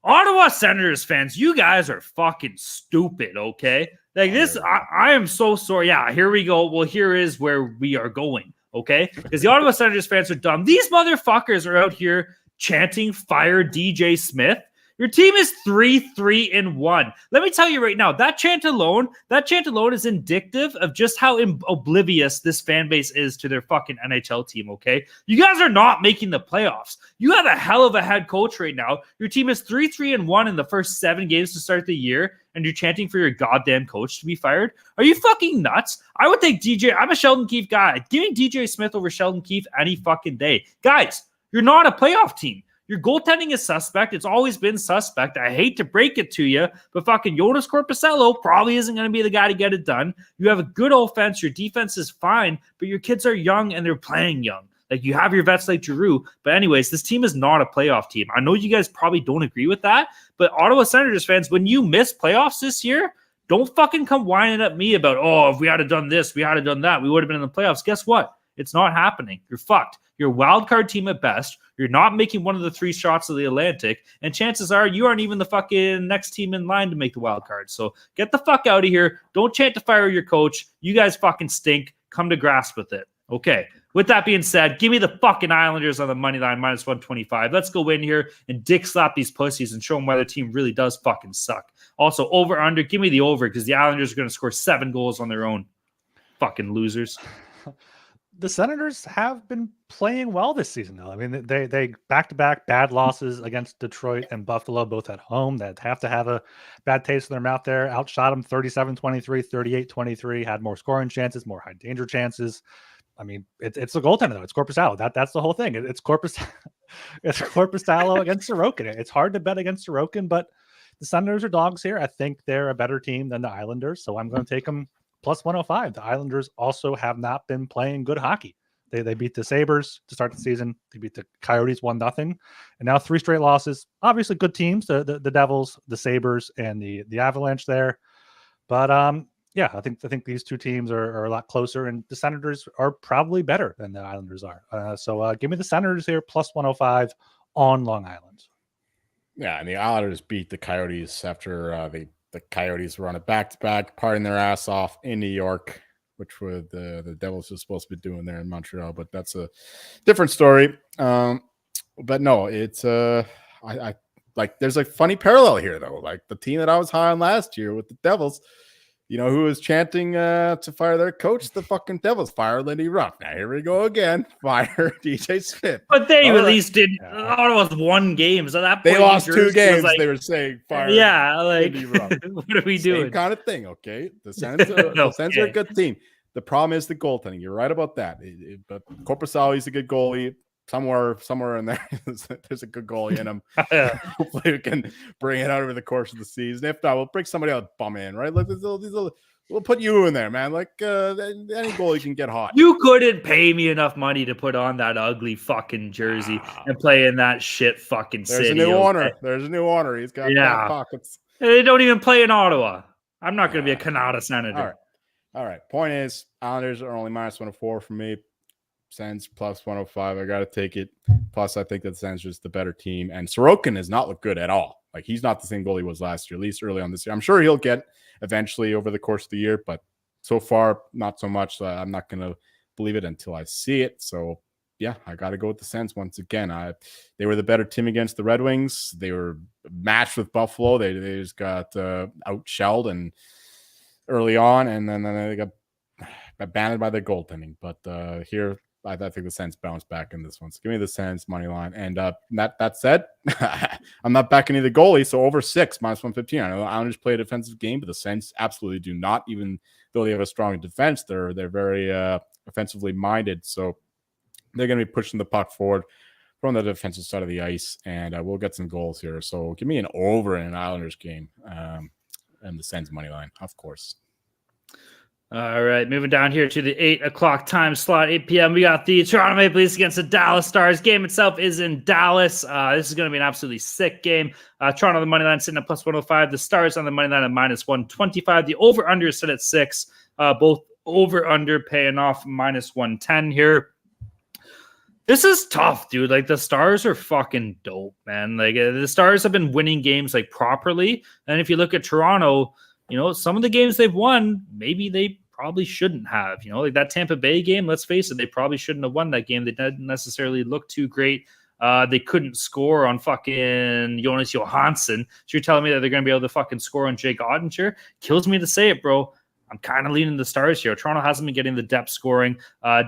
Ottawa Senators fans, you guys are fucking stupid, okay? Like this, I am so sorry. Yeah, here we go. Well, here is where we are going, okay? Because the Ottawa Senators fans are dumb. These motherfuckers are out here chanting "Fire DJ Smith." Your team is 3-3-1. Let me tell you right now, that chant alone is indicative of just how oblivious this fan base is to their fucking NHL team, okay? You guys are not making the playoffs. You have a hell of a head coach right now. Your team is 3-3-1 in the first 7 games to start the year, and you're chanting for your goddamn coach to be fired? Are you fucking nuts? I would take DJ. I'm a Sheldon Keefe guy. Give me DJ Smith over Sheldon Keefe any fucking day. Guys, you're not a playoff team. Your goaltending is suspect. It's always been suspect. I hate to break it to you, but fucking Jonas Corposello probably isn't going to be the guy to get it done. You have a good offense. Your defense is fine, but your kids are young and they're playing young. Like, you have your vets like Giroux. But anyways, this team is not a playoff team. I know you guys probably don't agree with that, but Ottawa Senators fans, when you miss playoffs this year, don't fucking come whining at me about, oh, if we had done this, we had done that, we would have been in the playoffs. Guess what? It's not happening. You're fucked. You're a wild card team at best. You're not making one of the 3 shots of the Atlantic, and chances are you aren't even the fucking next team in line to make the wild card. So get the fuck out of here. Don't chant to fire your coach. You guys fucking stink. Come to grasp with it. Okay. With that being said, give me the fucking Islanders on the money line, minus 125. Let's go in here and dick slap these pussies and show them why their team really does fucking suck. Also, over under. Give me the over, because the Islanders are going to score 7 goals on their own. Fucking losers. The Senators have been playing well this season, though. I mean, they back-to-back bad losses against Detroit and Buffalo, both at home, that have to have a bad taste in their mouth there. Outshot them 37-23, 38-23, had more scoring chances, more high-danger chances. I mean, it's the goaltender though. It's Korpisalo. That's the whole thing. It's it's Korpisalo against Sorokin. It's hard to bet against Sorokin, but the Senators are dogs here. I think they're a better team than the Islanders, so I'm going to take them plus 105. The Islanders also have not been playing good hockey. They beat the Sabres to start the season. They beat the Coyotes 1-0, and now 3 straight losses. Obviously, good teams: the Devils, the Sabres, and the Avalanche there. But yeah, I think these two teams are a lot closer, and the Senators are probably better than the Islanders are. So give me the Senators here plus 105 on Long Island. Yeah, and the Islanders beat the Coyotes after the Coyotes were on a back-to-back, partying their ass off in New York, which were the Devils were supposed to be doing there in Montreal, but that's a different story. But no, it's I like there's a funny parallel here though. Like the team that I was high on last year with the Devils, you know, who was chanting to fire their coach, the fucking Devils, fire Lindy Ruff. Now here we go again, fire DJ Smith. But they at least did. Ottawa's won games. At that point, they lost 2 games. Like, they were saying fire. Yeah, like Lindy Ruff. what are we doing? Same kind of thing. Okay, the Sens are a good team. The problem is the goaltending. You're right about that. But Korpisalo is a good goalie. Somewhere in there, there's a good goalie in him. Hopefully, we can bring it out over the course of the season. If not, we'll bring somebody else bum in, right? Like we'll put you in there, man. Like any goalie can get hot. You couldn't pay me enough money to put on that ugly fucking jersey and play in that shit fucking city. There's a new owner. There's a new owner. He's got back pockets. They don't even play in Ottawa. I'm not going to be a Canada Senator. All right. Point is, Islanders are only minus 104 for me. Sens plus 105. I got to take it. Plus, I think that Sens is just the better team. And Sorokin has not looked good at all. Like, he's not the same goal he was last year, at least early on this year. I'm sure he'll get eventually over the course of the year, but so far, not so much. I'm not going to believe it until I see it. So, yeah, I got to go with the Sens once again. They were the better team against the Red Wings. They were matched with Buffalo. They just got outshelled and early on, and then they got abandoned by their goaltending. But here, I think the Sens bounce back in this one. So give me the Sens money line. And that said, I'm not backing either goalie. So over 6 minus 115. I know the Islanders play a defensive game, but the Sens absolutely do not. Even though they have a strong defense, they're very offensively minded. So they're going to be pushing the puck forward from the defensive side of the ice, and we'll get some goals here. So give me an over in an Islanders game, and the Sens money line, of course. All right, moving down here to the 8 o'clock time slot, 8 p.m. We got the Toronto Maple Leafs against the Dallas Stars. Game itself is in Dallas. This is going to be an absolutely sick game. Toronto on the money line sitting at plus 105. The Stars on the money line at minus 125. The over-under is set at 6. Both over-under paying off minus 110 here. This is tough, dude. Like, the Stars are fucking dope, man. Like, the Stars have been winning games, like, properly. And if you look at Toronto, you know, some of the games they've won, maybe they probably shouldn't have. You know, like that Tampa Bay game, let's face it, they probably shouldn't have won that game. They didn't necessarily look too great. They couldn't score on fucking Jonas Johansson. So you're telling me that they're going to be able to fucking score on Jake Ottinger? Kills me to say it, bro. I'm kind of leaning the Stars here. Toronto hasn't been getting the depth scoring.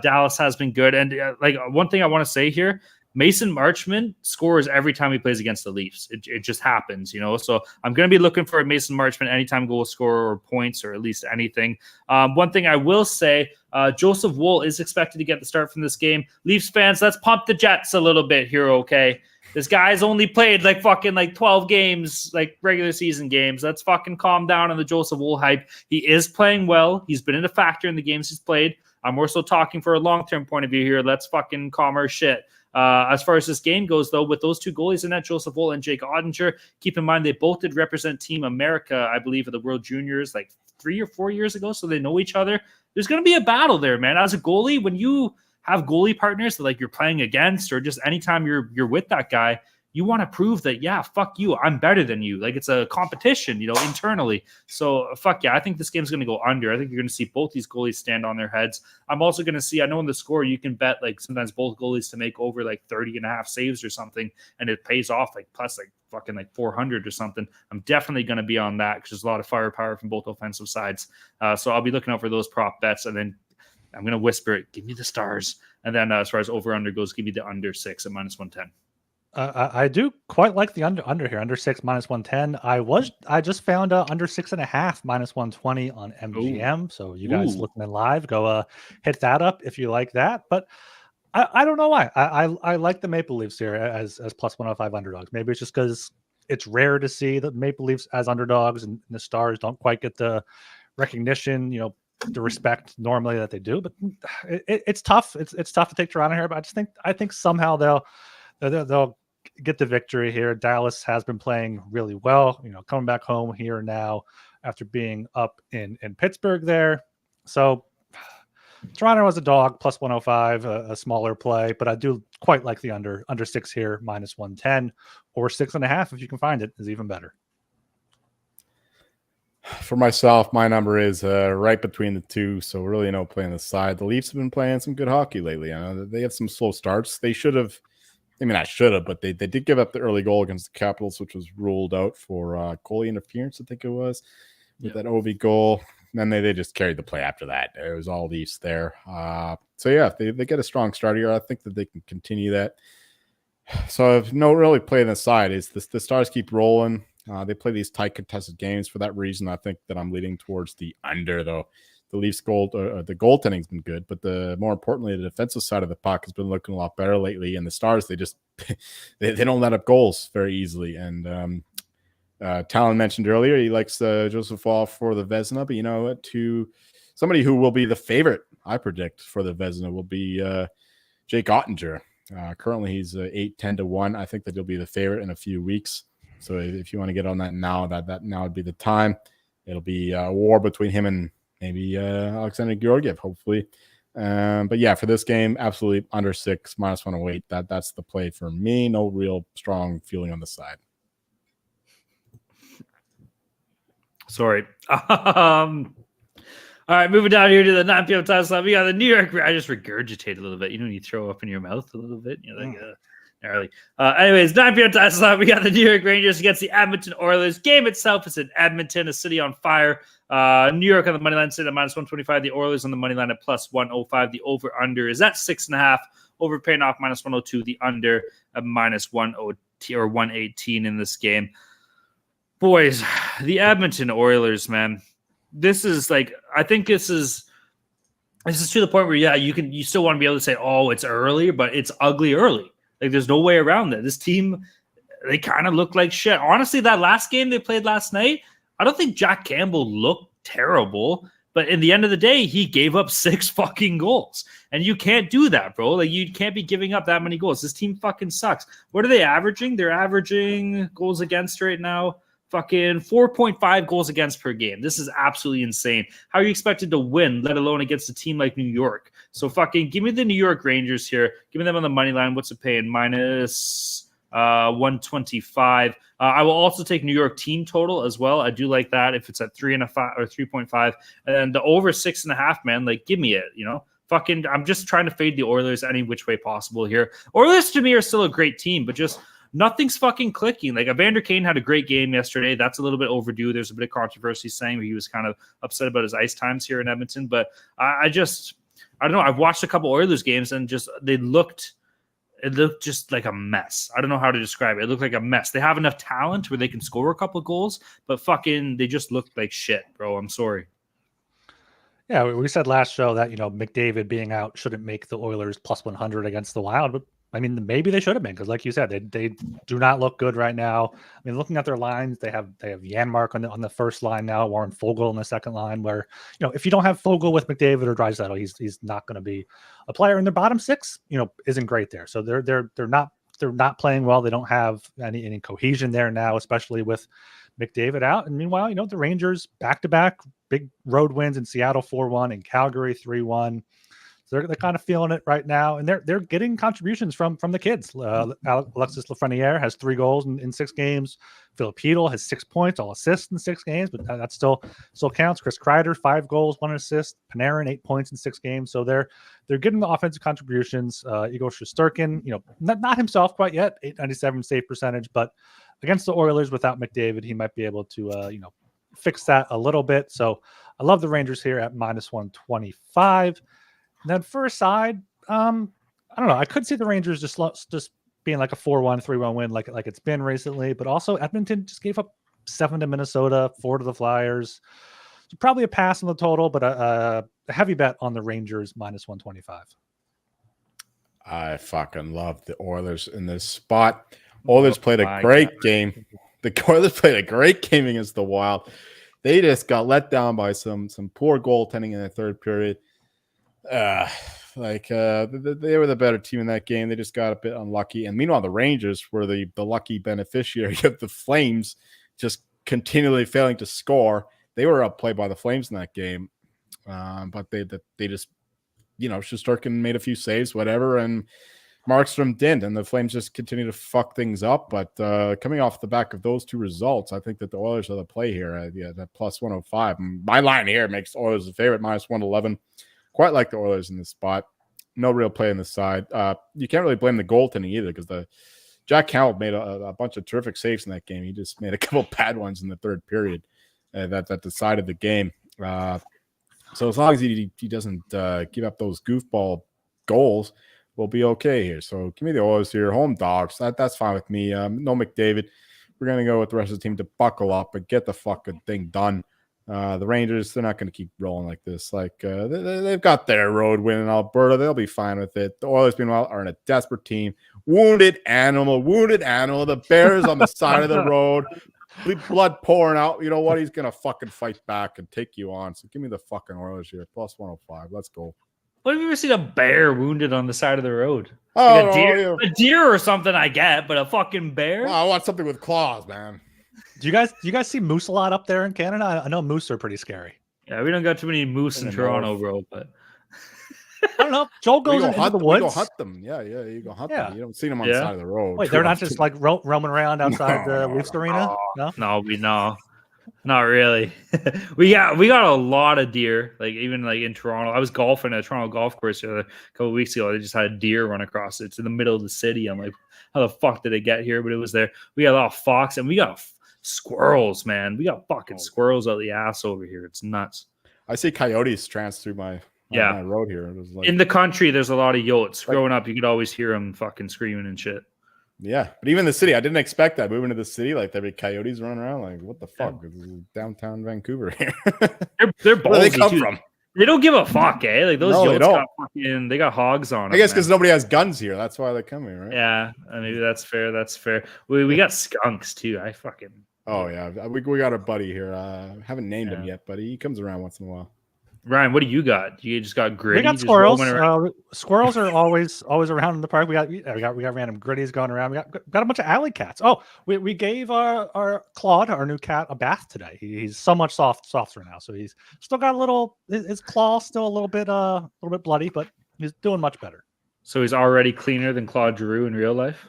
Dallas has been good. And like one thing I want to say here, Mason Marchment scores every time he plays against the Leafs. It just happens, you know. So I'm going to be looking for a Mason Marchment anytime goal scorer or points or at least anything. One thing I will say, Joseph Woll is expected to get the start from this game. Leafs fans, let's pump the Jets a little bit here, okay? This guy's only played like 12 games, like regular season games. Let's fucking calm down on the Joseph Woll hype. He is playing well. He's been a factor in the games he's played. I'm more so talking for a long-term point of view here. Let's fucking calm our shit. As far as this game goes, though, with those two goalies in net, Joseph Woll and Jake Ottinger, keep in mind they both did represent Team America, I believe, at the World Juniors like 3 or 4 years ago, so they know each other. There's going to be a battle there, man. As a goalie, when you have goalie partners that like you're playing against, or just anytime you're with that guy, you want to prove that, yeah, fuck you, I'm better than you. Like, it's a competition, you know, internally. So, fuck yeah, I think this game's going to go under. I think you're going to see both these goalies stand on their heads. I'm also going to see, I know in the score, you can bet, like, sometimes both goalies to make over, like, 30 and a half saves or something, and it pays off, like, plus, like, fucking, like, 400 or something. I'm definitely going to be on that because there's a lot of firepower from both offensive sides. So I'll be looking out for those prop bets, and then I'm going to whisper it, give me the Stars. And then as far as over-under goes, give me the under 6 at minus 110. I do quite like the under here, under 6 minus 110. I just found under 6.5 minus 120 on MGM. So you guys Ooh. listening live, go hit that up if you like that. But I don't know why. I like the Maple Leafs here as plus 105 underdogs. Maybe it's just because it's rare to see the Maple Leafs as underdogs, and the Stars don't quite get the recognition, the respect normally that they do. But it's tough. It's tough to take Toronto here. But I think somehow they'll get the victory here. Dallas has been playing really well, coming back home here now after being up in Pittsburgh there. So Toronto was a dog, plus 105, a smaller play, but I do quite like the under 6 here, minus 110, or 6.5 if you can find it, is even better. For myself, my number is right between the two, so really no play on the side. The Leafs have been playing some good hockey lately. I know they have some slow starts. They should have, but they did give up the early goal against the Capitals, which was ruled out for goalie interference, I think it was, with that OV goal. And then they just carried the play after that. It was all Leafs there. So yeah, if they get a strong start here, I think that they can continue that. So if no really play on the side, is the Stars keep rolling. They play these tight contested games. For that reason, I think that I'm leaning towards the under, though. The Leafs the goaltending's been good, but more importantly, the defensive side of the puck has been looking a lot better lately. And the Stars, they just they don't let up goals very easily. And Talon mentioned earlier he likes Joseph Woll for the Vezina, but to somebody who will be the favorite, I predict, for the Vezina will be Jake Ottinger. Currently, he's 8-10 to 1. I think that he'll be the favorite in a few weeks. So if you want to get on that now, that now would be the time. It'll be a war between him and maybe Alexander Georgiev, hopefully. But yeah, for this game, absolutely under 6 minus 108. That's the play for me. No real strong feeling on the side. Sorry. All right, moving down here to the 9 p.m. time slot. We got the New York. I just regurgitate a little bit. When you throw up in your mouth a little bit, gnarly. Anyways, 9 p.m. time slot. We got the New York Rangers against the Edmonton Oilers. Game itself is in Edmonton, a city on fire. New York on the money line sitting at minus 125. The Oilers on the money line at plus 105. The over under is at 6.5. Over paying off minus 102. The under at minus 102 or 118 in this game. Boys, the Edmonton Oilers, man. This is I think this is to the point where you still want to be able to say, oh, it's early, but it's ugly early. There's no way around that. This team, they kind of look like shit. Honestly, that last game they played last night, I don't think Jack Campbell looked terrible, but in the end of the day, he gave up 6 fucking goals. And you can't do that, bro. You can't be giving up that many goals. This team fucking sucks. What are they averaging? They're averaging goals against right now. Fucking 4.5 goals against per game. This is absolutely insane. How are you expected to win, let alone against a team like New York? So fucking give me the New York Rangers here. Give me them on the money line. What's it paying? Minus 125. I will also take New York team total as well. I do like that if it's at 3.5 or 3.5. And then the over 6.5, man. Give me it, Fucking, I'm just trying to fade the Oilers any which way possible here. Oilers to me are still a great team, but just nothing's fucking clicking. Evander Kane had a great game yesterday. That's a little bit overdue. There's a bit of controversy saying he was kind of upset about his ice times here in Edmonton. But I don't know. I've watched a couple Oilers games and it looked just like a mess. I don't know how to describe it. It looked like a mess. They have enough talent where they can score a couple of goals, but fucking they just looked like shit, bro. I'm sorry. Yeah, we said last show that, McDavid being out shouldn't make the Oilers plus 100 against the Wild, but maybe they should have been, because like you said, they do not look good right now. Looking at their lines, they have Janmark on the first line now, Warren Foegele on the second line, where, if you don't have Foegele with McDavid or Draisaitl, he's not going to be a player. And their bottom six, isn't great there. So they're not playing well. They don't have any cohesion there now, especially with McDavid out. And meanwhile, the Rangers back-to-back big road wins in Seattle 4-1 and Calgary 3-1. So they're kind of feeling it right now, and they're getting contributions from the kids. Alexis Lafreniere has 3 goals in 6 games. Philip Hedl has 6 points, all assists in 6 games, but that still counts. Chris Kreider 5 goals, 1 assist. Panarin 8 points in 6 games. So they're getting the offensive contributions. Igor Shesterkin, not himself quite yet, 897 save percentage, but against the Oilers without McDavid, he might be able to fix that a little bit. So I love the Rangers here at minus 125. And then for a side, I don't know. I could see the Rangers just being like a 4-1, 3-1 win like it's been recently, but also Edmonton just gave up 7 to Minnesota, 4 to the Flyers. So probably a pass on the total, but a heavy bet on the Rangers -125. I fucking love the Oilers in this spot. Oilers played a great game. The Oilers played a great game against the Wild. They just got let down by some poor goaltending in the third period. They were the better team in that game. They just got a bit unlucky. And meanwhile, the Rangers were the lucky beneficiary of the Flames just continually failing to score. They were outplayed by the Flames in that game. But they just, Shesterkin made a few saves, whatever, and Markstrom didn't, and the Flames just continue to fuck things up. But coming off the back of those two results, I think that the Oilers are the play here. That +105. My line here makes Oilers the favorite, -111. Quite like the Oilers in this spot. No real play in this side. You can't really blame the goaltending either, because Jack Campbell made a bunch of terrific saves in that game. He just made a couple bad ones in the third period that decided the game. So as long as he doesn't give up those goofball goals, we'll be okay here. So give me the Oilers here, home dogs. That's fine with me. No McDavid. We're gonna go with the rest of the team to buckle up and get the fucking thing done. The Rangers, they're not going to keep rolling like this. They've got their road win in Alberta. They'll be fine with it. The Oilers, meanwhile, are in a desperate team. Wounded animal. The Bears on the side of the road. Blood pouring out. You know what? He's going to fucking fight back and take you on. So give me the fucking Oilers here. +105. Let's go. What have you ever seen a bear wounded on the side of the road? Oh, a deer or something I get, but a fucking bear? Well, I want something with claws, man. Do you guys see moose a lot up there in Canada? I know moose are pretty scary. Yeah, we don't got too many moose in Toronto, bro. But I don't know. Joel goes into the woods. You go hunt them. Yeah, you go hunt them. You don't see them on the side of the road. Wait, they're not just like roaming around outside the Leafs arena? No, not really. we got a lot of deer. Like even like in Toronto, I was golfing at a Toronto golf course a couple of weeks ago. They just had a deer run across it. It's in the middle of the city. I'm like, how the fuck did it get here? But it was there. We got a lot of fox, and we got squirrels, man. We got fucking squirrels out the ass over here. It's nuts. I see coyotes trans through my road here. It was like, in the country, there's a lot of yotes. Growing up, you could always hear them fucking screaming and shit. Yeah, but even the city, I didn't expect that. Moving to the city, like there'd be coyotes running around. Like, what the fuck? This is downtown Vancouver here. They're ballsy. Where do they come from? They don't give a fuck, eh? Like those yotes they got hogs on them. I guess because nobody has guns here. That's why they come here, right? Yeah, maybe that's fair. We got skunks too. Oh yeah, we got a buddy here. Haven't named him yet, but he comes around once in a while. Ryan, what do you got? You just got gritty. We got squirrels. Squirrels are always around in the park. We got random gritties going around. We got a bunch of alley cats. Oh, we gave our Claude, our new cat, a bath today. He's so much softer now. So he's still got his claw still a little bit bloody, but he's doing much better. So he's already cleaner than Claude Giroux in real life.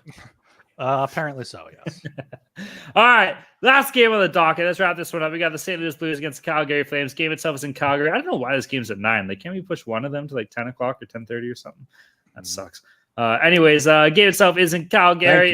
Apparently so, yes. All right, last game on the docket. Let's wrap this one up. We got the St. Louis Blues against the Calgary Flames. Game itself is in Calgary. I don't know why this game's at 9. Like, can't we push one of them to like 10 o'clock or 10:30 or something? That sucks. Anyways, game itself is in Calgary.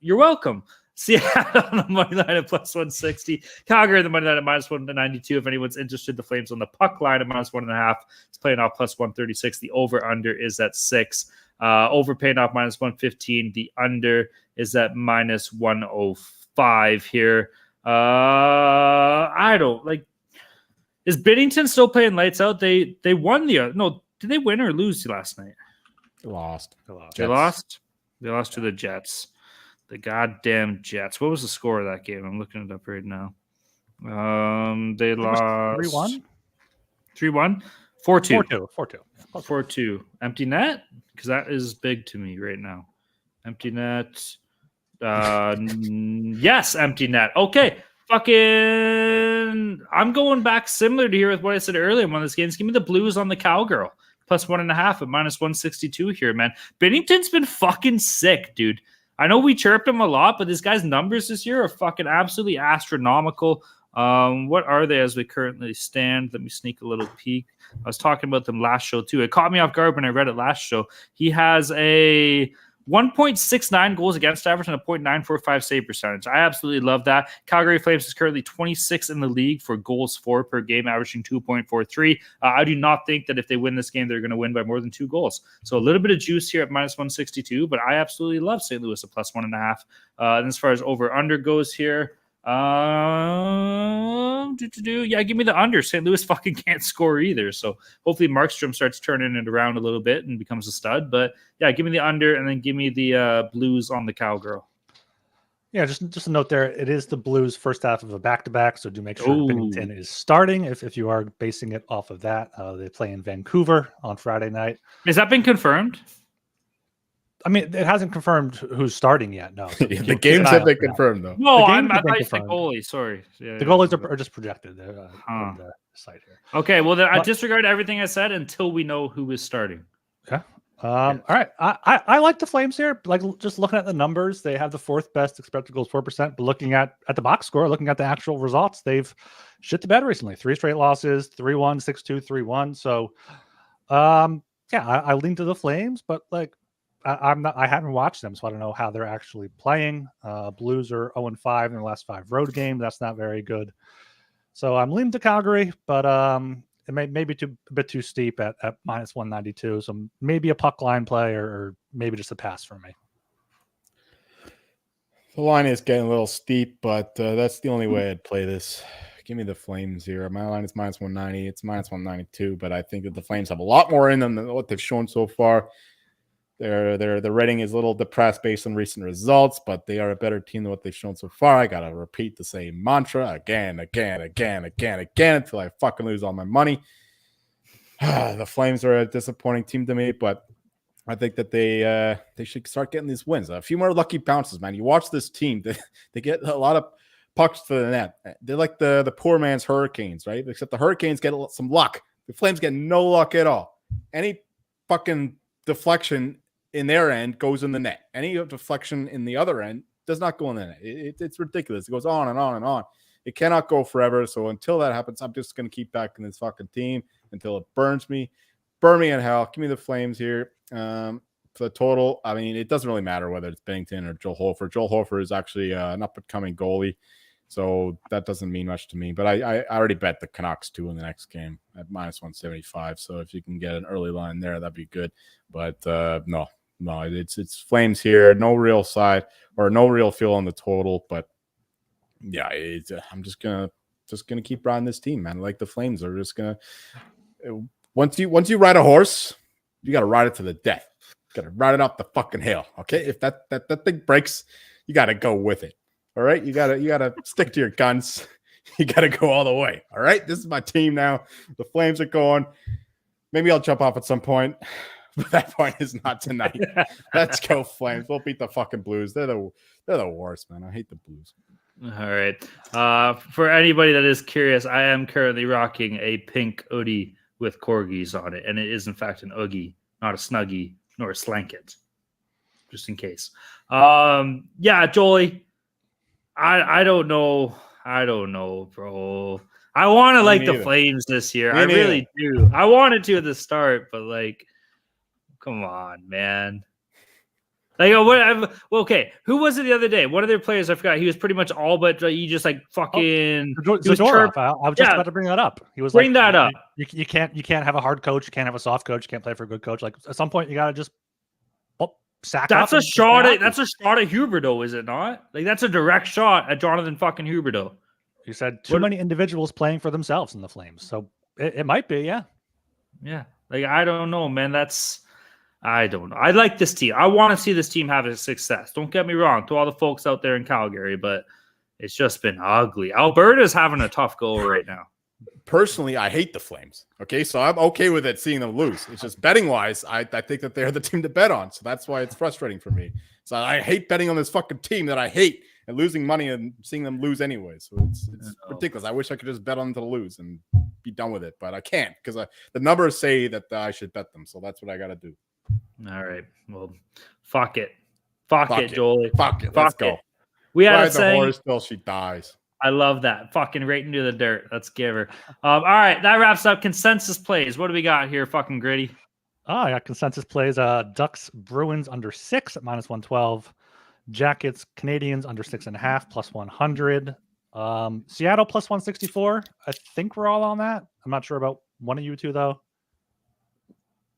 You're welcome. Seattle on the money line at +160. Calgary on the money line at -192. If anyone's interested, the Flames on the puck line at -1.5. It's playing off +136. The over/under is at 6. Over paying off -115. The under is at -105 here. I don't like. Is Binnington still playing lights out? They won no. Did they win or lose last night? They lost. They lost. They lost to the Jets. The goddamn Jets. What was the score of that game? I'm looking it up right now. They lost 3-1. 3-1. 4-2. 4-2. 4-2. Empty net? Because that is big to me right now. Empty net. Yes, empty net. Okay. I'm going back similar to here with what I said earlier in one of these games. Give me the Blues on the Cowgirl. +1.5 at -162 here, man. Binnington's been fucking sick, dude. I know we chirped him a lot, but this guy's numbers this year are fucking absolutely astronomical. What are they as we currently stand? Let me sneak a little peek. I was talking about them last show too. It caught me off guard when I read it last show. He has a 1.69 goals against average and a .945 save percentage. I absolutely love that. Calgary Flames is currently 26 in the league for goals for per game, averaging 2.43. I do not think that if they win this game, they're going to win by more than 2 goals. So a little bit of juice here at -162, but I absolutely love St. Louis at +1.5. And as far as over-under goes here, yeah, give me the under. St. Louis fucking can't score either. So hopefully Markstrom starts turning it around a little bit and becomes a stud. But yeah, give me the under and then give me the Blues on the Cowgirl. Yeah, just a note there. It is the Blues' first half of a back-to-back, so do make sure Binnington is starting if you are basing it off of that. They play in Vancouver on Friday night. Has that been confirmed? I mean, it hasn't confirmed who's starting yet. No, so the games have been confirmed though. No, I thought you said goalie. Sorry, the goalies are just projected on the site here. Okay, well then I disregard everything I said until we know who is starting. Okay. All right. I like the Flames here. Like just looking at the numbers, they have the 4th best expected goals %. But looking at the box score, looking at the actual results, they've shit the bed recently. 3 straight losses: 3-1, 6-2, 3-1. So, yeah, I lean to the Flames, but like. I haven't watched them, so I don't know how they're actually playing. Blues are 0-5 in the last 5 road games. That's not very good. So I'm leaning to Calgary, but it may be a bit too steep at -192. So maybe a puck line play or maybe just a pass for me. The line is getting a little steep, but that's the only way I'd play this. Give me the Flames here. My line is -190. It's -192, but I think that the Flames have a lot more in them than what they've shown so far. The rating is a little depressed based on recent results, but they are a better team than what they've shown so far. I gotta repeat the same mantra again until I fucking lose all my money. The Flames are a disappointing team to me, but I think that they should start getting these wins. A few more lucky bounces, man. You watch this team; they get a lot of pucks to the net. They're like the poor man's Hurricanes, right? Except the Hurricanes get some luck. The Flames get no luck at all. Any fucking deflection in their end goes in the net. Any deflection in the other end does not go in the net. It's ridiculous. It goes on and on and on. It cannot go forever. So until that happens, I'm just going to keep backing this fucking team until it burns me. Burn me in hell. Give me the Flames here. For the total, I mean, it doesn't really matter whether it's Binnington or Joel Hofer. Joel Hofer is actually an up-and-coming goalie, so that doesn't mean much to me. But I already bet the Canucks too in the next game at -175. So if you can get an early line there, that'd be good. But no, it's Flames here. No real side or no real feel on the total. But yeah, I'm just gonna keep riding this team, man. Like the Flames are just gonna once you ride a horse, you gotta ride it to the death. You gotta ride it up the fucking hill. Okay, if that thing breaks, you gotta go with it. All right, you gotta stick to your guns. You gotta go all the way. All right, this is my team now. The Flames are going. Maybe I'll jump off at some point, but that point is not tonight. Let's go Flames. We'll beat the fucking Blues. They're the worst, man. I hate the Blues. All right. For anybody that is curious, I am currently rocking a pink hoodie with corgis on it, and it is in fact an oogie, not a snuggie nor a slanket. Just in case. Yeah, Jolie. I don't know. Bro. I want to like the Flames this year. I really do. I wanted to at the start, but like, come on, man. Like, okay. Who was it the other day? One of their players, I forgot. He was pretty much all but he just like fucking. Zadorov. I was just about to bring that up. He was bring that up. You can't have a hard coach. You can't have a soft coach. You can't play for a good coach. Like at some point, you gotta just sack. That's a shot at Huberdeau, is it not? Like that's a direct shot at Jonathan fucking Huberdeau. You said too many individuals playing for themselves in the Flames, so it might be, yeah. Yeah, like I don't know, man. I don't know. I like this team. I want to see this team have a success. Don't get me wrong, to all the folks out there in Calgary, but it's just been ugly. Alberta's having a tough go right now. Personally, I hate the Flames. Okay, so I'm okay with it seeing them lose. It's just betting wise, I think that they're the team to bet on. So that's why it's frustrating for me. So I hate betting on this fucking team that I hate and losing money and seeing them lose anyway. So it's ridiculous. I wish I could just bet on them to lose and be done with it, but I can't because the numbers say that I should bet them. So that's what I got to do. All right. Well, fuck it. Fuck it, Jolie. Fuck it. Let's go. We had a saying. Horse till she dies. I love that. Fucking right into the dirt. Let's give her. All right. That wraps up consensus plays. What do we got here? Fucking Gritty. I got consensus plays. Ducks Bruins under 6 at -112. Jackets Canadians under 6.5 +100. Seattle +164. I think we're all on that. I'm not sure about one of you two though.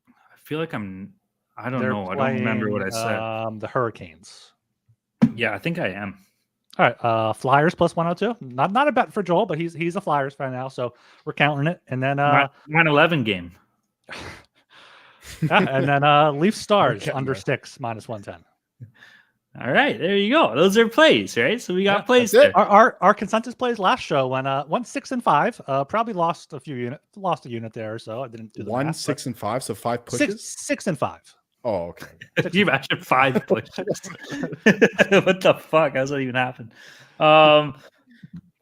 I feel like I don't They're know. I don't remember what I said. The Hurricanes. Yeah, I think I am. All right. Flyers +102. Not a bet for Joel, but he's a Flyers fan now, so we're counting it. And then 9/11 game. yeah, and then Leaf Stars under 6 -110. All right, there you go. Those are plays, right? So we got plays there. Our consensus plays last show went 6 and 5. Probably lost a unit there, so I didn't do the 1, math, 6 and 5, so 5 pushes. 6 and 5. Oh, okay. Can you imagine 5 pushes? What the fuck? How's that even happen? All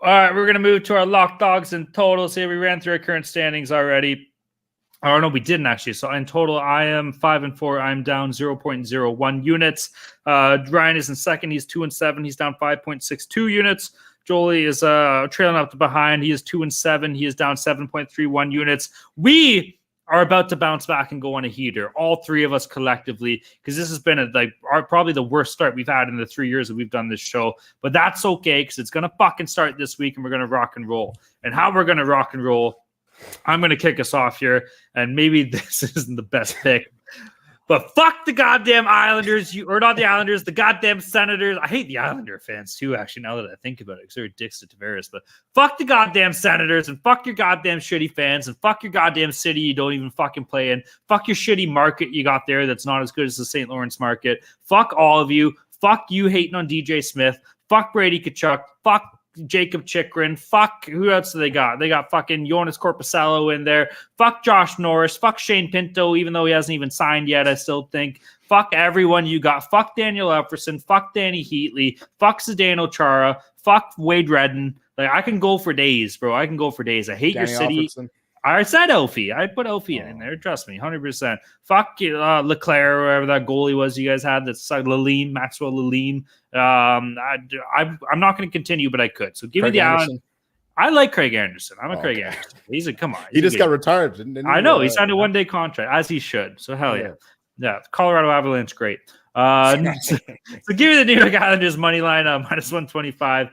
right, we're gonna move to our lock dogs and totals here. We ran through our current standings already. Oh, no, we didn't actually. So in total, I am 5 and 4. I'm down 0.01 units. Ryan is in second. He's 2 and 7. He's down 5.62 units. Jolie is trailing up behind. He is 2 and 7. He is down 7.31 units. We are about to bounce back and go on a heater. All three of us collectively, because this has been probably the worst start we've had in the 3 years that we've done this show. But that's okay, because it's gonna fucking start this week, and we're gonna rock and roll. And how we're gonna rock and roll, I'm going to kick us off here, and maybe this isn't the best pick, but fuck the goddamn Islanders, or not the Islanders, the goddamn Senators. I hate the Islander fans too, actually, now that I think about it, because they're dicks to Tavares, but fuck the goddamn Senators, and fuck your goddamn shitty fans, and fuck your goddamn city you don't even fucking play in. Fuck your shitty market you got there that's not as good as the St. Lawrence market. Fuck all of you. Fuck you hating on DJ Smith. Fuck Brady Tkachuk. Fuck Jacob Chikrin. Fuck, who else do they got? They got fucking Jonas Corposello in there. Fuck Josh Norris. Fuck Shane Pinto, even though he hasn't even signed yet, I still think. Fuck everyone you got. Fuck Daniel Epperson. Fuck Danny Heatley. Fuck Zdeno Chara. Fuck Wade Redden. Like, I can go for days, bro. I can go for days. I hate Danny your city. Alfredson. I said Ophi. I put Ophi in there. Trust me, 100%. Fuck Leclerc, or whatever that goalie was you guys had. That's Lalime, Maxwell Lalime. I'm not going to continue, but I could. So give me the Allen. I like Craig Anderson. I'm a Craig Anderson. Come on. He just got retired, didn't he? I know. He signed a one-day contract, as he should. So hell yeah. Yeah, Colorado Avalanche, great. So give me the New York Islanders money line -125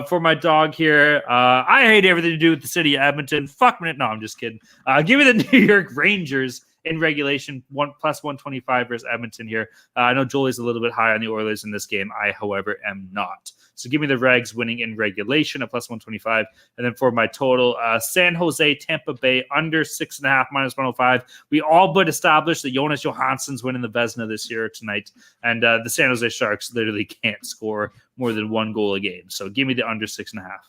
for my dog here. I hate everything to do with the city of Edmonton. Fuck me. No, I'm just kidding. Give me the New York Rangers in regulation, +125 versus Edmonton here. I know Jolie's a little bit high on the Oilers in this game. I, however, am not. So give me the Regs winning in regulation at +125. And then for my total, San Jose, Tampa Bay, under 6.5, -105. We all but established that Jonas Johansson's winning the Vezina this year tonight. And the San Jose Sharks literally can't score more than 1 goal a game. So give me the under 6.5.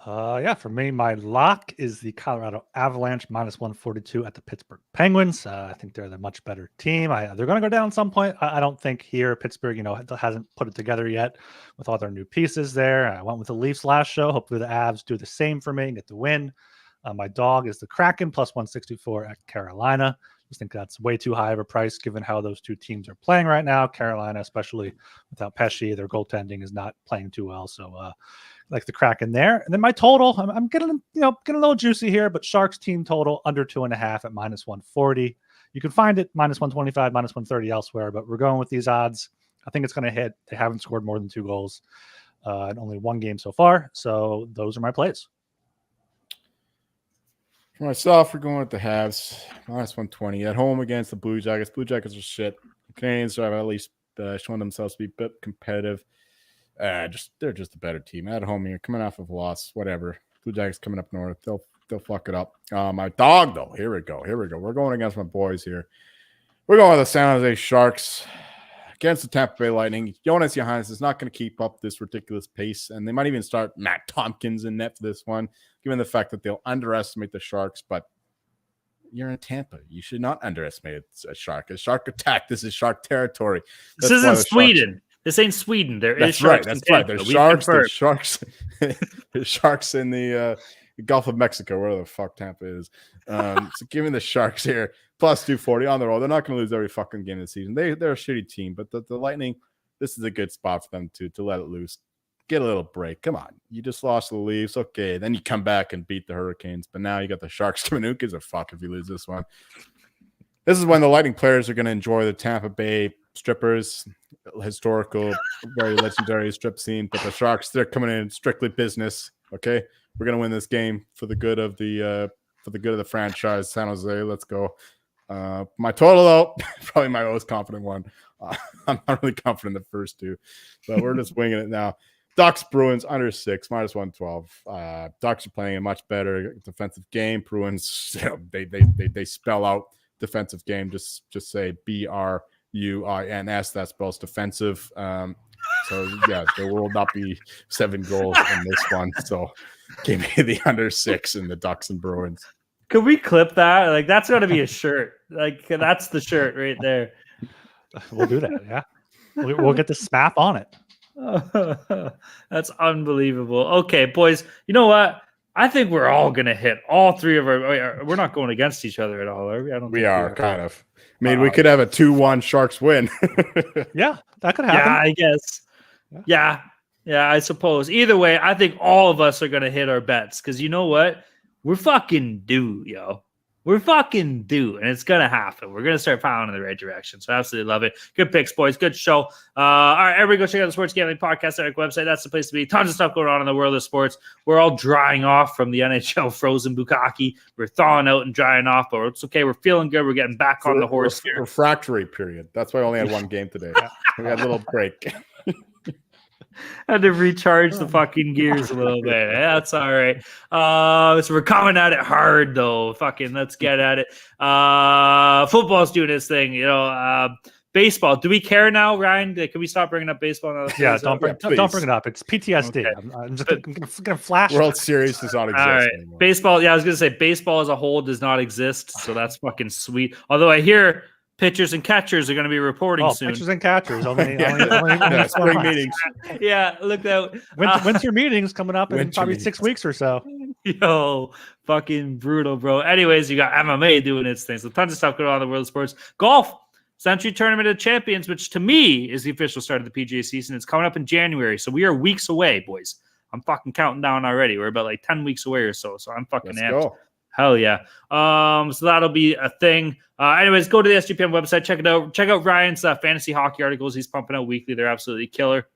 Yeah, for me, my lock is the Colorado Avalanche -142 at the Pittsburgh Penguins. I think they're the much better team. They're going to go down at some point. I don't think here Pittsburgh, hasn't put it together yet with all their new pieces there. I went with the Leafs last show. Hopefully the Avs do the same for me and get the win. My dog is the Kraken +164 at Carolina. I think that's way too high of a price given how those two teams are playing right now. Carolina, especially without Pesci, their goaltending is not playing too well. So like the Kraken there. And then my total, I'm getting a little juicy here, but Sharks team total under 2.5 at -140. You can find it -125, -130 elsewhere, but we're going with these odds. I think it's going to hit. They haven't scored more than 2 goals in only 1 game so far. So those are my plays. For myself, we're going with the Habs, -120 at home against the Blue Jackets. Blue Jackets are shit. The Canadians have at least shown themselves to be a bit competitive. They're just a better team at home here, coming off of a loss, whatever. Blue Jackets coming up north, they'll fuck it up. My dog though, here we go. We're going against my boys here. We're going with the San Jose Sharks against the Tampa Bay Lightning. Jonas Johansson is not going to keep up this ridiculous pace, and they might even start Matt Tompkins in net for this one, given the fact that they'll underestimate the Sharks. But you're in Tampa. You should not underestimate a Shark. A Shark attack. This is Shark territory. This isn't Sweden. This ain't Sweden. There is sharks. That's right. There's sharks. There's sharks. There's sharks in the Gulf of Mexico, where the fuck Tampa is. So give me the Sharks here, +240 on the road. They're not going to lose every fucking game of the season. They're a shitty team, but the Lightning, this is a good spot for them to let it loose. Get a little break. Come on. You just lost to the Leafs. Okay. Then you come back and beat the Hurricanes. But now you got the Sharks coming. Who gives a fuck if you lose this one? This is when the Lightning players are going to enjoy the Tampa Bay strippers, historical, very legendary strip scene. But the Sharks, they're coming in strictly business. Okay, we're going to win this game for the good of the franchise. San Jose, let's go. My total though, probably my most confident one. I'm not really confident in the first two, but we're just winging it now. Ducks Bruins under 6 -112. Ducks are playing a much better defensive game. Bruins, they spell out defensive game. Just say BRUINS. That spells defensive. So yeah, there will not be 7 goals in this one. So give me the under 6 in the Ducks and Bruins. Could we clip that? Like that's got to be a shirt. Like that's the shirt right there. We'll do that. Yeah, we'll get the SMAP on it. That's unbelievable. Okay, boys. You know what? I think we're all gonna hit all 3 of our. We're not going against each other at all, are we? I don't. We are kind of. I mean, we could have a 2-1 Sharks win. Yeah, that could happen. Yeah, I guess. Yeah, I suppose. Either way, I think all of us are gonna hit our bets because you know what? We're fucking due, yo. We're fucking due, and it's going to happen. We're going to start piling in the right direction. So I absolutely love it. Good picks, boys. Good show. All right, everybody go check out the Sports Gambling Podcast Network website. That's the place to be. Tons of stuff going on in the world of sports. We're all drying off from the NHL frozen bukkake. We're thawing out and drying off, but it's okay. We're feeling good. We're getting back on the horse here. Refractory period. That's why I only had 1 game today. We had a little break. Had to recharge the fucking gears a little bit. That's all right. So we're coming at it hard, though. Fucking let's get at it. Football's doing this thing, you know. Baseball. Do we care now, Ryan? Can we stop bringing up baseball now? Yeah, don't bring it up. It's PTSD. Okay. I'm just gonna flash. World Series does not exist anymore. Baseball. Yeah, I was gonna say baseball as a whole does not exist. So that's fucking sweet. Although I hear pitchers and catchers are going to be reporting soon. Pitchers and catchers. Only spring meetings. Yeah, look out. Winter meetings coming up in probably 6 weeks or so. Yo, fucking brutal, bro. Anyways, you got MMA doing its thing. So tons of stuff going on in the world of sports. Golf. Century Tournament of Champions, which to me is the official start of the PGA season. It's coming up in January. So we are weeks away, boys. I'm fucking counting down already. We're about like 10 weeks away or so. So I'm fucking amped. Go. Hell yeah. So that'll be a thing. Anyways, go to the SGPN website. Check it out. Check out Ryan's fantasy hockey articles. He's pumping out weekly. They're absolutely killer.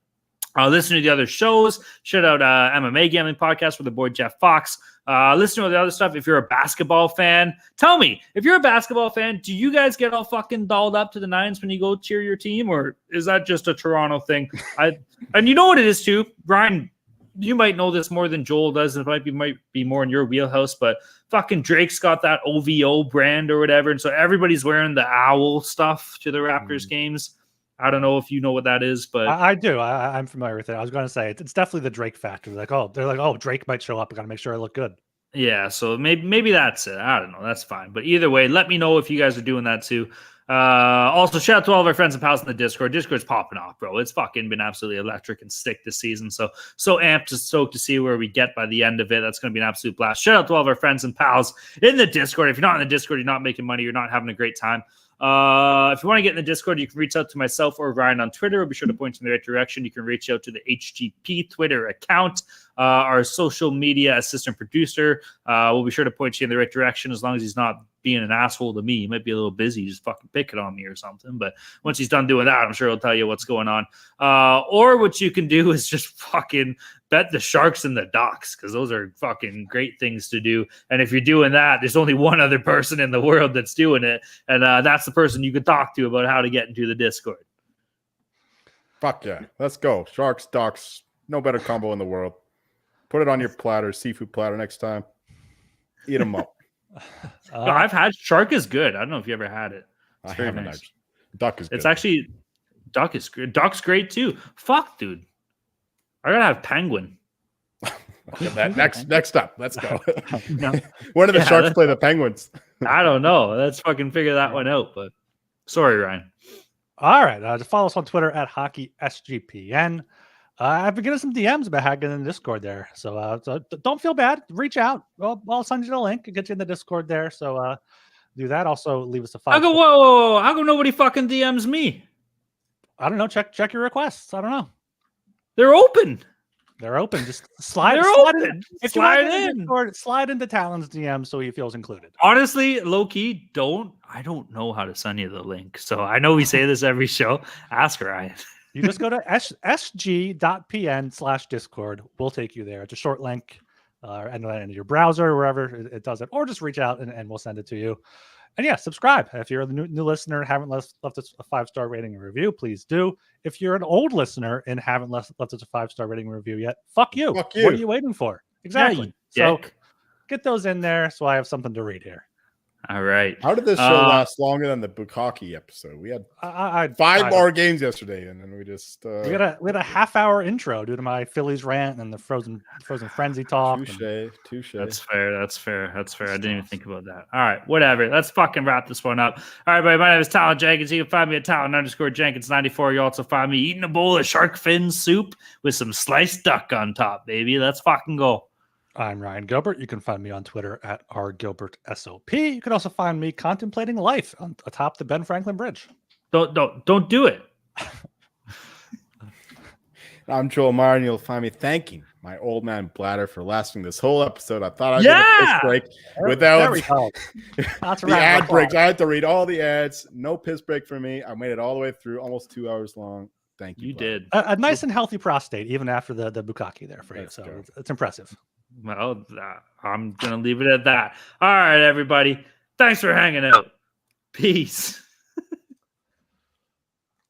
Listen to the other shows. Shout out MMA Gambling Podcast with the boy Jeff Fox. Listen to the other stuff. If you're a basketball fan, tell me, if you're a basketball fan, do you guys get all fucking dolled up to the nines when you go cheer your team? Or is that just a Toronto thing? And you know what it is too, Ryan, you might know this more than Joel does. It might be more in your wheelhouse, but fucking Drake's got that OVO brand or whatever. And so everybody's wearing the owl stuff to the Raptors games. I don't know if you know what that is, but I do. I'm familiar with it. I was going to say it's definitely the Drake factor. They're like, Drake might show up. I got to make sure I look good. Yeah. So maybe that's it. I don't know. That's fine. But either way, let me know if you guys are doing that too. Also shout out to all of our friends and pals in the Discord's popping off, bro. It's fucking been absolutely electric and sick this season. So amped to stoked to see where we get by the end of it. That's going to be an absolute blast. Shout out to all of our friends and pals in the Discord. If you're not in the Discord, you're not making money, you're not having a great time. If you want to get in the Discord, you can reach out to myself or Ryan on Twitter. We'll be sure to point you in the right direction. You can reach out to the HGP Twitter account. Our social media assistant producer will be sure to point you in the right direction as long as he's not being an asshole to me. He might be a little busy, just fucking picking on me or something. But once he's done doing that, I'm sure he'll tell you what's going on. Or what you can do is just fucking bet the Sharks and the Ducks, because those are fucking great things to do. And if you're doing that, there's only one other person in the world that's doing it, and that's the person you can talk to about how to get into the Discord. Fuck yeah. Let's go. Sharks, Ducks, no better combo in the world. Put it on your platter, seafood platter next time. Eat them up. I've had shark is good. I don't know if you ever had it. It's very nice. Duck is good. It's actually duck is good. Duck's great too. Fuck, dude. I gotta have penguin. That next up. Let's go. When do the Sharks play the Penguins? I don't know. Let's fucking figure that one out. But sorry, Ryan. All right. To follow us on Twitter at HockeySGPN. I've been getting some DMs about hacking in the Discord there. So don't feel bad. Reach out. I'll send you the link and get you in the Discord there. So do that. Also, leave us a 5. Whoa. How come nobody fucking DMs me? I don't know. Check your requests. I don't know. They're open. They're open. Just slide. They're slide open. In. If Slide you want in. Discord, slide into Talon's DM so he feels included. Honestly, low key, I don't know how to send you the link. So I know we say this every show. Ask Ryan. You just go to sg.pn/Discord. We'll take you there. It's a short link. And in your browser, wherever it does it, or just reach out and we'll send it to you. And yeah, subscribe. If you're a new listener and haven't left us a 5-star rating and review, please do. If you're an old listener and haven't left us a 5-star rating and review yet, fuck you. What are you waiting for? Exactly. So get those in there so I have something to read here. All right. How did this show last longer than the Bukkake episode? We had 5 more games yesterday, and then we just we had a half-hour intro due to my Phillies rant and the frozen frenzy talk. Touche. That's fair. I didn't even think about that. All right, whatever. Let's fucking wrap this one up. All right, everybody. My name is Talon Jenkins. You can find me at Talon_Jenkins94. You also find me eating a bowl of shark fin soup with some sliced duck on top, baby. Let's fucking go. I'm Ryan Gilbert. You can find me on Twitter at rgilbertsop. You can also find me contemplating life atop the Ben Franklin Bridge. Don't do it. I'm Joel Meyer, and you'll find me thanking my old man Bladder for lasting this whole episode. I thought I'd get a piss break without the ad breaks. I had to read all the ads. No piss break for me. I made it all the way through, almost 2 hours long. Thank you. You did a nice and healthy prostate, even after the Bukkake there for you. So it's impressive. Well, I'm going to leave it at that. All right, everybody. Thanks for hanging out. Peace.